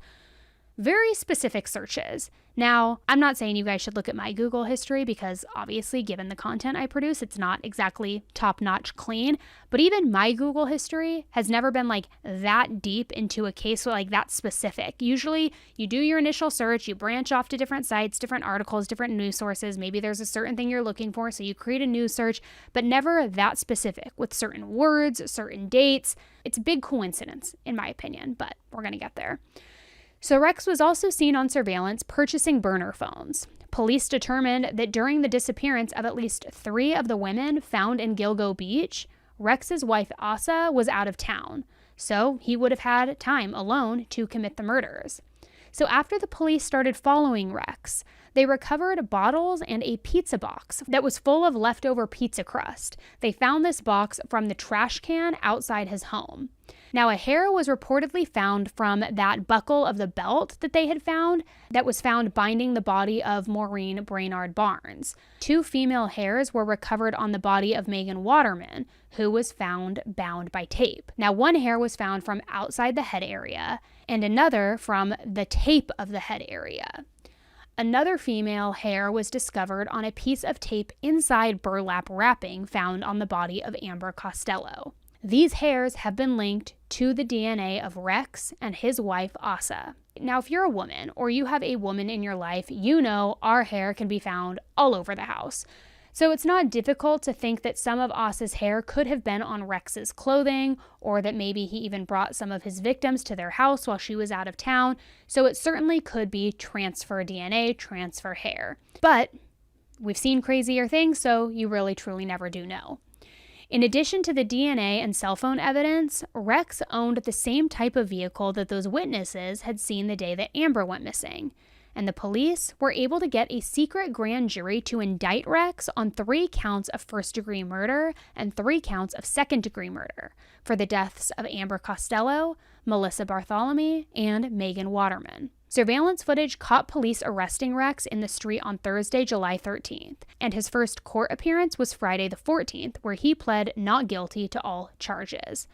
Very specific searches. Now, I'm not saying you guys should look at my Google history because obviously, given the content I produce, it's not exactly top-notch clean, but even my Google history has never been like that deep into a case like that specific. Usually, you do your initial search, you branch off to different sites, different articles, different news sources. Maybe there's a certain thing you're looking for, so you create a news search, but never that specific with certain words, certain dates. It's a big coincidence, in my opinion, but we're going to get there. So Rex was also seen on surveillance purchasing burner phones. Police determined that during the disappearance of at least 3 of the women found in Gilgo Beach, Rex's wife Asa was out of town, so he would have had time alone to commit the murders. So after the police started following Rex, they recovered bottles and a pizza box that was full of leftover pizza crust. They found this box from the trash can outside his home. Now, a hair was reportedly found from that buckle of the belt that they had found that was found binding the body of Maureen Brainard Barnes. 2 female hairs were recovered on the body of Megan Waterman, who was found bound by tape. Now, 1 hair was found from outside the head area and another from the tape of the head area. Another female hair was discovered on a piece of tape inside burlap wrapping found on the body of Amber Costello. These hairs have been linked to the DNA of Rex and his wife, Asa. Now, if you're a woman or you have a woman in your life, you know our hair can be found all over the house. So it's not difficult to think that some of Asa's hair could have been on Rex's clothing, or that maybe he even brought some of his victims to their house while she was out of town. So it certainly could be transfer DNA, transfer hair. But we've seen crazier things, so you really truly never do know. In addition to the DNA and cell phone evidence, Rex owned the same type of vehicle that those witnesses had seen the day that Amber went missing. And the police were able to get a secret grand jury to indict Rex on 3 counts of first-degree murder and 3 counts of second-degree murder for the deaths of Amber Costello, Melissa Bartholomew, and Megan Waterman. Surveillance footage caught police arresting Rex in the street on Thursday, July 13th, and his first court appearance was Friday the 14th, where he pled not guilty to all charges.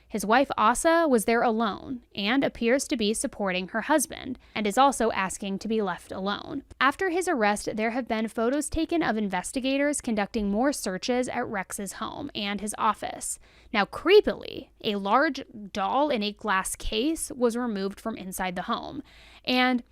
His wife Asa was there alone and appears to be supporting her husband and is also asking to be left alone. After his arrest, there have been photos taken of investigators conducting more searches at Rex's home and his office. Now, creepily, a large doll in a glass case was removed from inside the home. And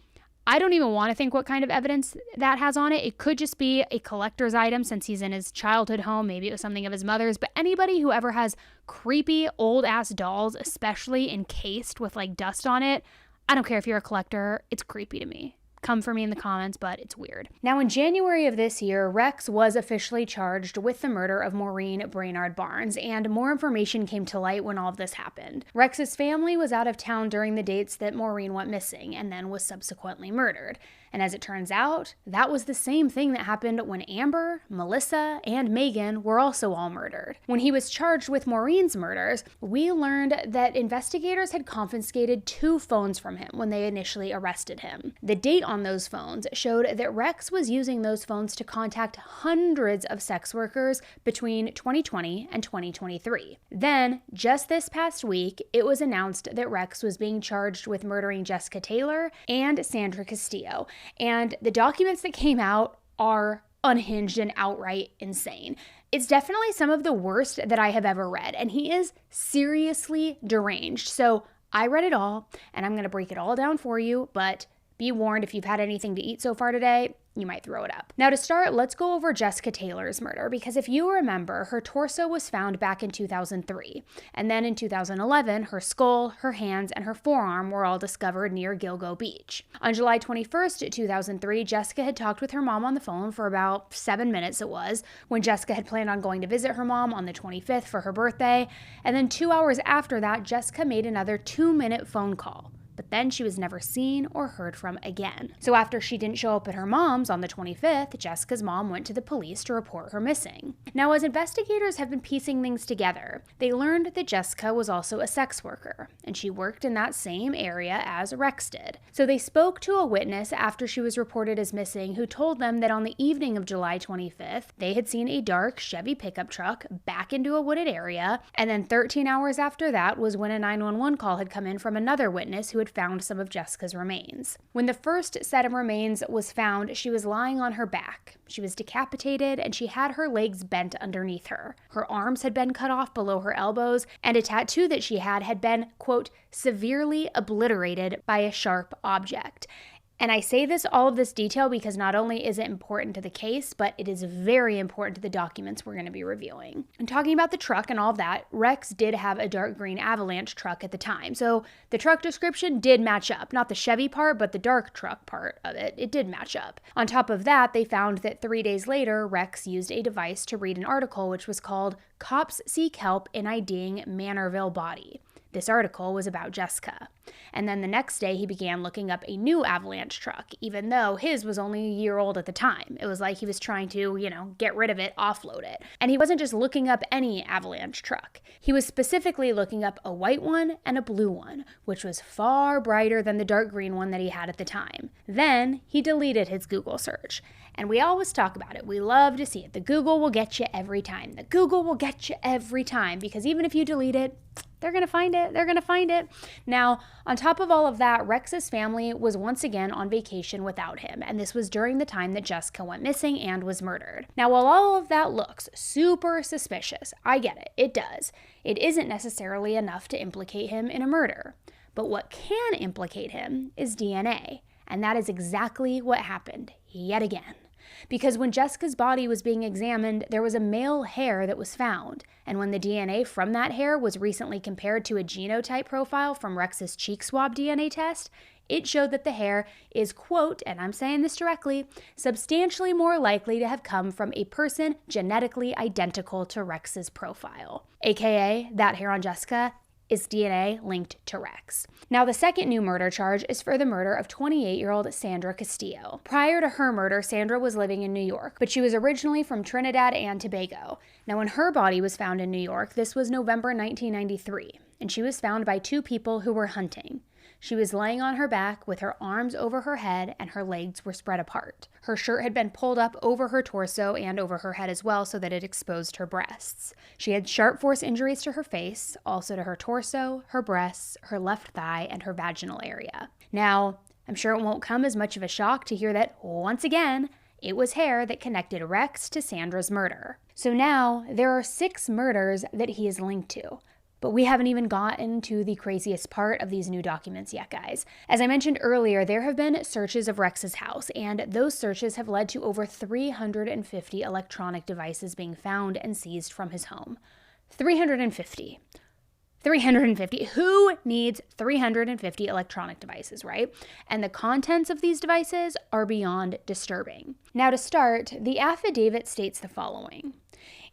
I don't even want to think what kind of evidence that has on it. It could just be a collector's item since he's in his childhood home. Maybe it was something of his mother's. But anybody who ever has creepy old-ass dolls, especially encased with like dust on it, I don't care if you're a collector, it's creepy to me. Come for me in the comments, but it's weird. Now, in January of this year, Rex was officially charged with the murder of Maureen Brainard Barnes, and more information came to light when all of this happened. Rex's family was out of town during the dates that Maureen went missing and then was subsequently murdered. And as it turns out, that was the same thing that happened when Amber, Melissa, and Megan were also all murdered. When he was charged with Maureen's murders, we learned that investigators had confiscated 2 phones from him when they initially arrested him. The date on those phones showed that Rex was using those phones to contact hundreds of sex workers between 2020 and 2023. Then, just this past week, it was announced that Rex was being charged with murdering Jessica Taylor and Sandra Castillo. And the documents that came out are unhinged and outright insane. It's definitely some of the worst that I have ever read, and he is seriously deranged. So I read it all, and I'm going to break it all down for you, but be warned, if you've had anything to eat so far today, you might throw it up. Now, to start, let's go over Jessica Taylor's murder, because if you remember, her torso was found back in 2003, and then in 2011, her skull, her hands, and her forearm were all discovered near Gilgo Beach. On July 21st, 2003, Jessica had talked with her mom on the phone for about 7 minutes, when Jessica had planned on going to visit her mom on the 25th for her birthday, and then 2 hours after that, Jessica made another 2-minute phone call. But then she was never seen or heard from again. So after she didn't show up at her mom's on the 25th, Jessica's mom went to the police to report her missing. Now, as investigators have been piecing things together, they learned that Jessica was also a sex worker, and she worked in that same area as Rex did. So they spoke to a witness after she was reported as missing who told them that on the evening of July 25th, they had seen a dark Chevy pickup truck back into a wooded area, and then 13 hours after that was when a 911 call had come in from another witness who had found some of Jessica's remains. When the first set of remains was found, she was lying on her back. She was decapitated, and she had her legs bent underneath her. Her arms had been cut off below her elbows, and a tattoo that she had been, quote, severely obliterated by a sharp object. And I say all of this detail because not only is it important to the case, but it is very important to the documents we're going to be reviewing. And talking about the truck and all of that, Rex did have a dark green Avalanche truck at the time. So the truck description did match up. Not the Chevy part, but the dark truck part of it. It did match up. On top of that, they found that 3 days later, Rex used a device to read an article which was called Cops Seek Help in IDing Manorville Body. This article was about Jessica. And then the next day, he began looking up a new Avalanche truck, even though his was only a year old at the time. It was like he was trying to, get rid of it, offload it. And he wasn't just looking up any Avalanche truck. He was specifically looking up a white one and a blue one, which was far brighter than the dark green one that he had at the time. Then he deleted his Google search. And we always talk about it. We love to see it. The Google will get you every time. The Google will get you every time, because even if you delete it, They're going to find it. They're going to find it. Now, on top of all of that, Rex's family was once again on vacation without him, and this was during the time that Jessica went missing and was murdered. Now, while all of that looks super suspicious, I get it. It does. It isn't necessarily enough to implicate him in a murder. But what can implicate him is DNA, and that is exactly what happened yet again. Because when Jessica's body was being examined, there was a male hair that was found, and when the DNA from that hair was recently compared to a genotype profile from Rex's cheek swab DNA test, it showed that the hair is, quote, and I'm saying this directly, substantially more likely to have come from a person genetically identical to Rex's profile. AKA, that hair on Jessica is DNA linked to Rex. Now, the second new murder charge is for the murder of 28-year-old Sandra Castillo. Prior to her murder, Sandra was living in New York, but she was originally from Trinidad and Tobago. Now, when her body was found in New York, this was November 1993, and she was found by two people who were hunting. She was laying on her back with her arms over her head and her legs were spread apart. Her shirt had been pulled up over her torso and over her head as well so that it exposed her breasts. She had sharp force injuries to her face, also to her torso, her breasts, her left thigh, and her vaginal area. Now, I'm sure it won't come as much of a shock to hear that, once again, it was hair that connected Rex to Sandra's murder. So now, there are 6 murders that he is linked to. But we haven't even gotten to the craziest part of these new documents yet, guys. As I mentioned earlier, there have been searches of Rex's house, and those searches have led to over 350 electronic devices being found and seized from his home. 350. 350. Who needs 350 electronic devices, right? And the contents of these devices are beyond disturbing. Now, to start, the affidavit states the following.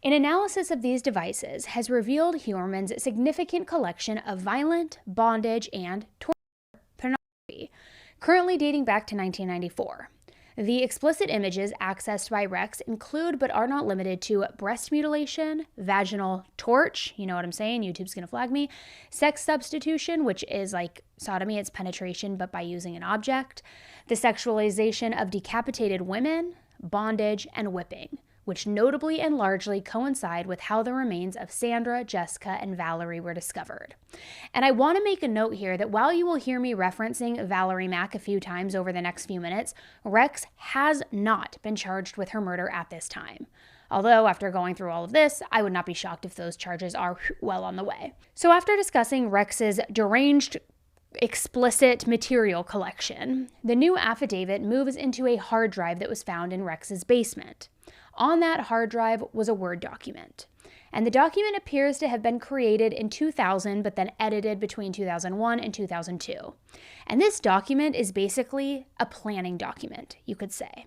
An analysis of these devices has revealed Heuermann's significant collection of violent, bondage, and torture pornography, currently dating back to 1994. The explicit images accessed by Rex include but are not limited to breast mutilation, vaginal torch, you know what I'm saying, YouTube's gonna flag me, sex substitution, which is like sodomy, it's penetration but by using an object, the sexualization of decapitated women, bondage, and whipping, which notably and largely coincide with how the remains of Sandra, Jessica, and Valerie were discovered. And I want to make a note here that while you will hear me referencing Valerie Mack a few times over the next few minutes, Rex has not been charged with her murder at this time. Although, after going through all of this, I would not be shocked if those charges are well on the way. So after discussing Rex's deranged explicit material collection, the new affidavit moves into a hard drive that was found in Rex's basement. On that hard drive was a Word document, and the document appears to have been created in 2000 but then edited between 2001 and 2002. And this document is basically a planning document, you could say.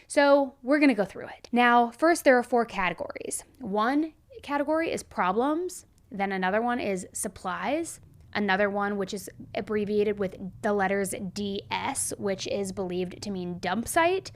So we're going to go through it. Now, first there are 4 categories. One category is problems, then another one is supplies, another one which is abbreviated with the letters DS, which is believed to mean dump site.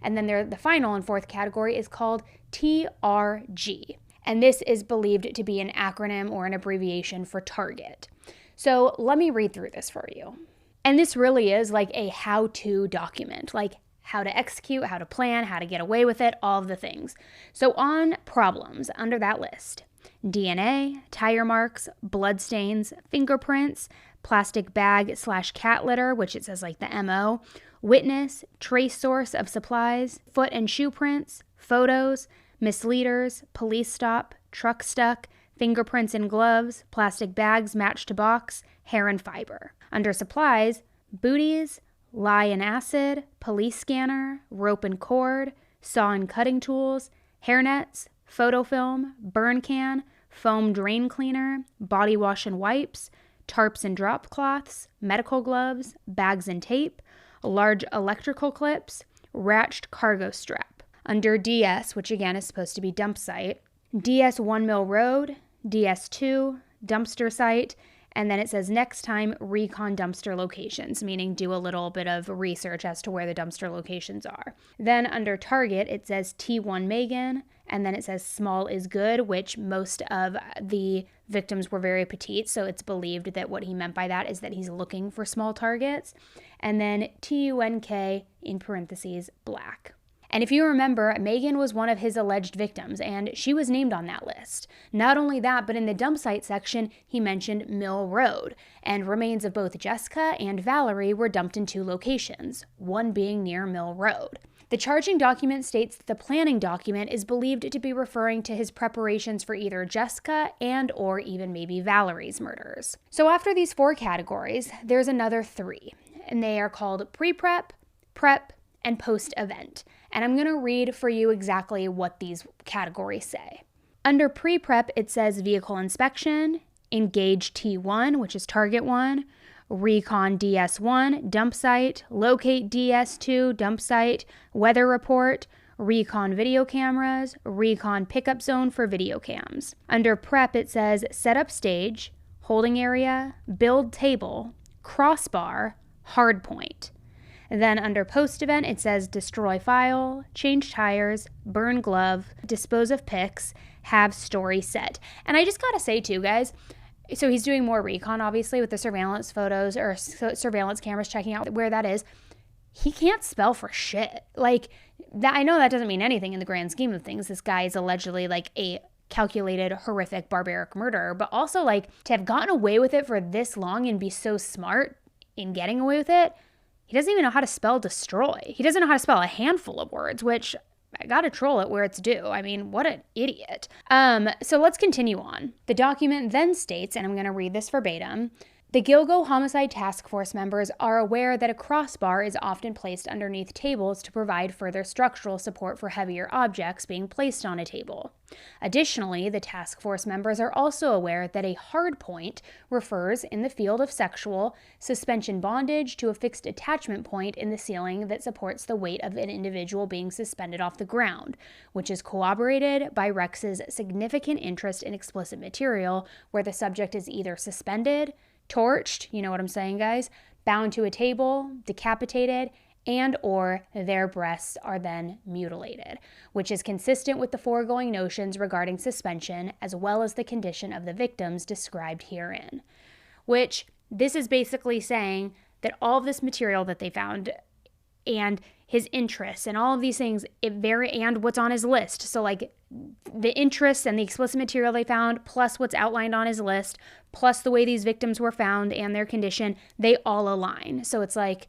And then the final and 4th category is called TRG. And this is believed to be an acronym or an abbreviation for target. So let me read through this for you. And this really is like a how-to document, like how to execute, how to plan, how to get away with it, all of the things. So on problems, under that list, DNA, tire marks, blood stains, fingerprints, plastic bag/cat litter, which it says like the MO, witness, trace source of supplies, foot and shoe prints, photos, misleaders, police stop, truck stuck, fingerprints in gloves, plastic bags matched to box, hair and fiber. Under supplies, booties, lye and acid, police scanner, rope and cord, saw and cutting tools, hairnets, photo film, burn can, foam drain cleaner, body wash and wipes, tarps and drop cloths, medical gloves, bags and tape, large electrical clips, ratched cargo strap. Under DS, which again is supposed to be dump site, DS 1 Mill Road, DS2, dumpster site, and then it says next time recon dumpster locations, meaning do a little bit of research as to where the dumpster locations are. Then under target, it says T1 Megan, and then it says small is good, which most of the victims were very petite, so it's believed that what he meant by that is that he's looking for small targets. And then TUNK in parentheses black. And if you remember, Megan was one of his alleged victims, and she was named on that list. Not only that, but in the dump site section, he mentioned Mill Road, and remains of both Jessica and Valerie were dumped in 2 locations, one being near Mill Road. The charging document states that the planning document is believed to be referring to his preparations for either Jessica and or even maybe Valerie's murders. So after these 4 categories, there's another 3, and they are called pre-prep, prep, and post-event. And I'm going to read for you exactly what these categories say. Under pre-prep, it says vehicle inspection, engage T1, which is target 1, recon DS1, dump site, locate DS2, dump site, weather report, recon video cameras, recon pickup zone for video cams. Under prep, it says set up stage, holding area, build table, crossbar, hard point. Then under post-event, it says destroy file, change tires, burn glove, dispose of pics, have story set. And I just gotta say too, guys, so he's doing more recon, obviously, with the surveillance photos or surveillance cameras checking out where that is. He can't spell for shit. Like, that, I know that doesn't mean anything in the grand scheme of things. This guy is allegedly like a calculated, horrific, barbaric murderer, but also like to have gotten away with it for this long and be so smart in getting away with it. He doesn't even know how to spell destroy. He doesn't know how to spell a handful of words, which I gotta troll it where it's due. I mean, what an idiot. So let's continue on. The document then states, and I'm gonna read this verbatim, the Gilgo Homicide Task Force members are aware that a crossbar is often placed underneath tables to provide further structural support for heavier objects being placed on a table. Additionally, the task force members are also aware that a hard point refers, in the field of sexual, suspension bondage to a fixed attachment point in the ceiling that supports the weight of an individual being suspended off the ground, which is corroborated by Rex's significant interest in explicit material where the subject is either suspended, torched, you know what I'm saying, guys, bound to a table, decapitated, and or their breasts are then mutilated, which is consistent with the foregoing notions regarding suspension as well as the condition of the victims described herein. Which this is basically saying that all of this material that they found and his interests and all of these things, and what's on his list. So like the interests and the explicit material they found, plus what's outlined on his list, plus the way these victims were found and their condition, they all align. So it's like,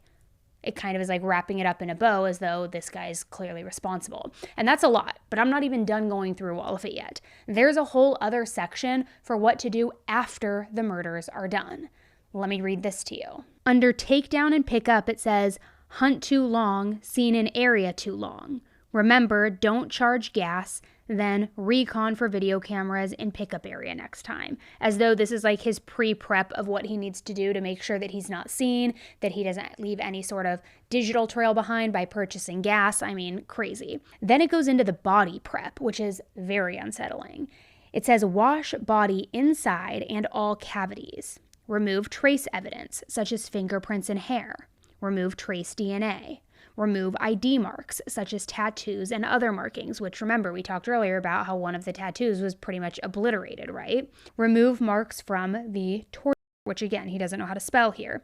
it kind of is like wrapping it up in a bow as though this guy's clearly responsible. And that's a lot, but I'm not even done going through all of it yet. There's a whole other section for what to do after the murders are done. Let me read this to you. Under takedown and pickup, it says, hunt too long, seen in area too long. Remember, don't charge gas, then recon for video cameras in pickup area next time. As though this is like his pre-prep of what he needs to do to make sure that he's not seen, that he doesn't leave any sort of digital trail behind by purchasing gas. I mean, crazy. Then it goes into the body prep, which is very unsettling. It says wash body inside and all cavities. Remove trace evidence, such as fingerprints and hair. Remove trace DNA. Remove ID marks, such as tattoos and other markings, which remember, we talked earlier about how one of the tattoos was pretty much obliterated, right? Remove marks from the torso, which again, he doesn't know how to spell here.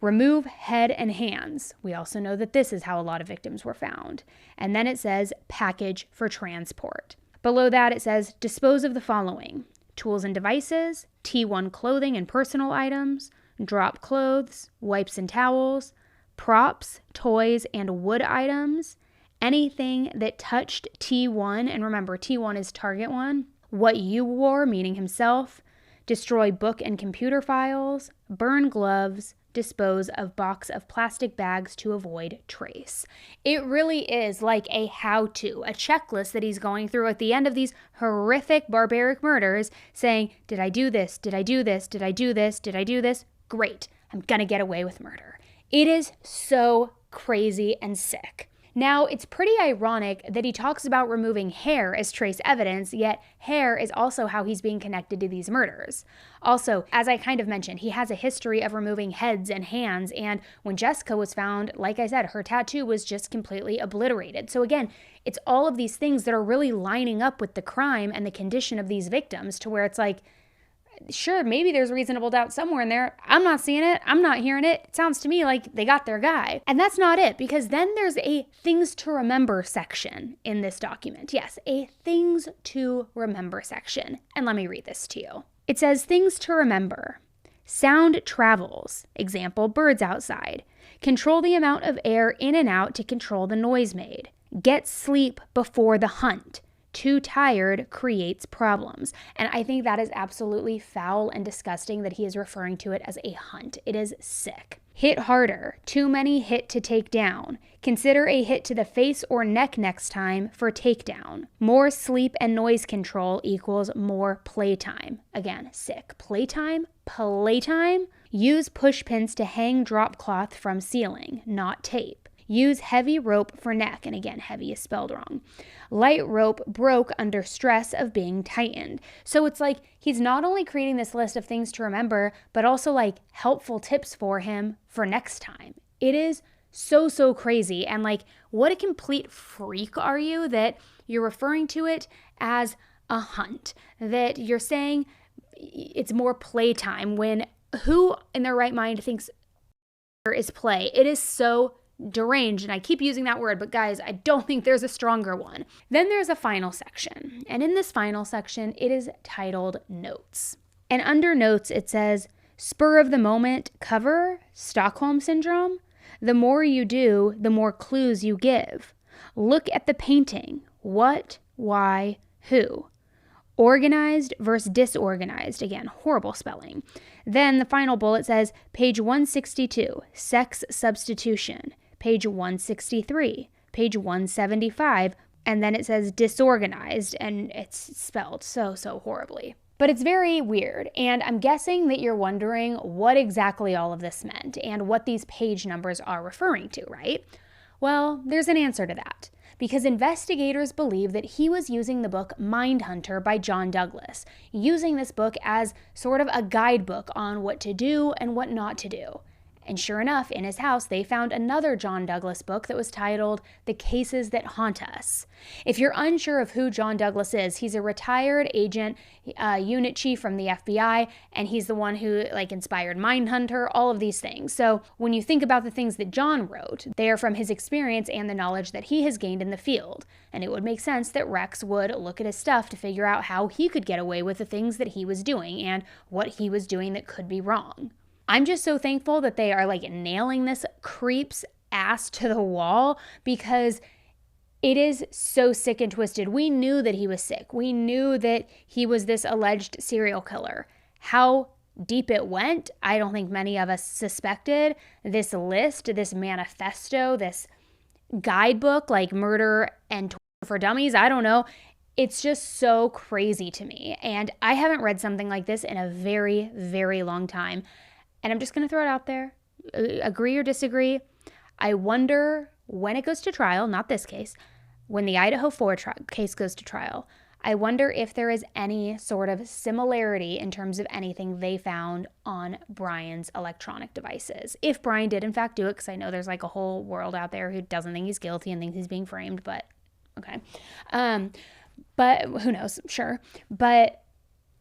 Remove head and hands. We also know that this is how a lot of victims were found. And then it says package for transport. Below that, it says dispose of the following: tools and devices, T1 clothing and personal items, drop clothes, wipes and towels, props, toys, and wood items, anything that touched T1, and remember, T1 is target 1, what you wore, meaning himself, destroy book and computer files, burn gloves, dispose of box of plastic bags to avoid trace. It really is like a how-to, a checklist that he's going through at the end of these horrific, barbaric murders, saying, did I do this? Did I do this? Did I do this? Did I do this? Great, I'm gonna get away with murder. It is so crazy and sick. Now, it's pretty ironic that he talks about removing hair as trace evidence, yet hair is also how he's being connected to these murders. Also, as I kind of mentioned, he has a history of removing heads and hands, and when Jessica was found, like I said, her tattoo was just completely obliterated. So again, it's all of these things that are really lining up with the crime and the condition of these victims to where it's like, Sure, maybe there's reasonable doubt somewhere in there. I'm not seeing it. I'm not hearing it. It sounds to me like they got their guy. And that's not it, because then there's a things to remember section in this document. Yes, a things to remember section. And let me read this to you. It says things to remember. Sound travels. Example, birds outside. Control the amount of air in and out to control the noise made. Get sleep before the hunt. Too tired creates problems. And I think that is absolutely foul and disgusting that he is referring to it as a hunt. It is sick. Hit harder. Too many hit to take down. Consider a hit to the face or neck next time for takedown. More sleep and noise control equals more playtime. Again, sick. Playtime? Use push pins to hang drop cloth from ceiling, not tape. Use heavy rope for neck, and again, heavy is spelled wrong. Light rope broke under stress of being tightened. So it's like he's not only creating this list of things to remember, but also like helpful tips for him for next time. It is so crazy. And like, what a complete freak are you that you're referring to it as a hunt, that you're saying it's more playtime, when who in their right mind thinks is play? It is so deranged, and I keep using that word, but guys, I don't think there's a stronger one. Then there's a final section, and in this final section, it is titled Notes. And under Notes, it says, spur of the moment, cover, Stockholm Syndrome. The more you do, the more clues you give. Look at the painting. What, why, who. Organized versus disorganized. Again, horrible spelling. Then the final bullet says, page 162, sex substitution. Page 163, page 175, and then it says disorganized, and it's spelled so horribly. But it's very weird, and I'm guessing that you're wondering what exactly all of this meant and what these page numbers are referring to, right? Well, there's an answer to that, because investigators believe that he was using the book Mindhunter by John Douglas, using this book as sort of a guidebook on what to do and what not to do. And sure enough, in his house, they found another John Douglas book that was titled The Cases That Haunt Us. If you're unsure of who John Douglas is, he's a retired agent, unit chief from the FBI, and he's the one who inspired Mindhunter, all of these things. So when you think about the things that John wrote, they are from his experience and the knowledge that he has gained in the field. And it would make sense that Rex would look at his stuff to figure out how he could get away with the things that he was doing and what he was doing that could be wrong. I'm just so thankful that they are nailing this creep's ass to the wall, because it is so sick and twisted. We knew that he was sick. We knew that he was this alleged serial killer. How deep it went, I don't think many of us suspected. This list, this manifesto, this guidebook, like Murder and Torture for Dummies, I don't know. It's just so crazy to me. And I haven't read something like this in a very, very long time. And I'm just going to throw it out there, agree or disagree. I wonder when it goes to trial, not this case, when the Idaho 4 case goes to trial, I wonder if there is any sort of similarity in terms of anything they found on Brian's electronic devices. If Brian did in fact do it, because I know there's a whole world out there who doesn't think he's guilty and thinks he's being framed, but okay. But who knows, sure. But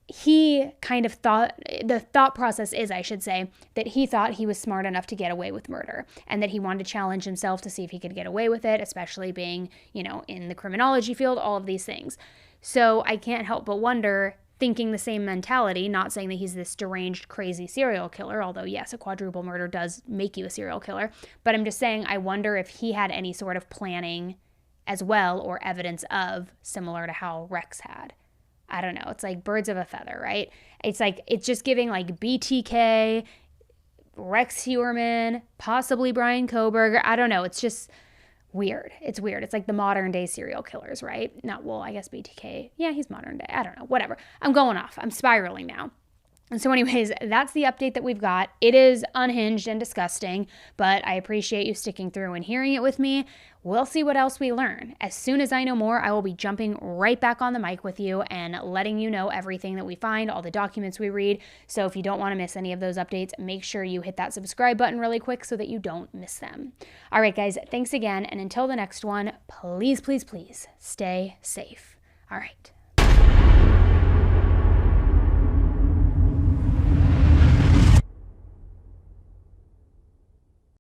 he kind of thought, the thought process is, I should say, that he thought he was smart enough to get away with murder and that he wanted to challenge himself to see if he could get away with it, especially being, in the criminology field, all of these things. So I can't help but wonder, thinking the same mentality, not saying that he's this deranged, crazy serial killer, although yes, a quadruple murder does make you a serial killer, but I'm just saying I wonder if he had any sort of planning as well or evidence of, similar to how Rex had. I don't know. It's like birds of a feather, right? It's just giving BTK, Rex Heuermann, possibly Brian Kohberger. I don't know. It's just weird. It's weird. It's like the modern day serial killers, right? I guess BTK. Yeah, he's modern day. I don't know. Whatever. I'm going off. I'm spiraling now. And so anyways, that's the update that we've got. It is unhinged and disgusting, but I appreciate you sticking through and hearing it with me. We'll see what else we learn. As soon as I know more, I will be jumping right back on the mic with you and letting you know everything that we find, all the documents we read. So if you don't want to miss any of those updates, make sure you hit that subscribe button really quick so that you don't miss them. All right, guys, thanks again. And until the next one, please, please, please stay safe. All right.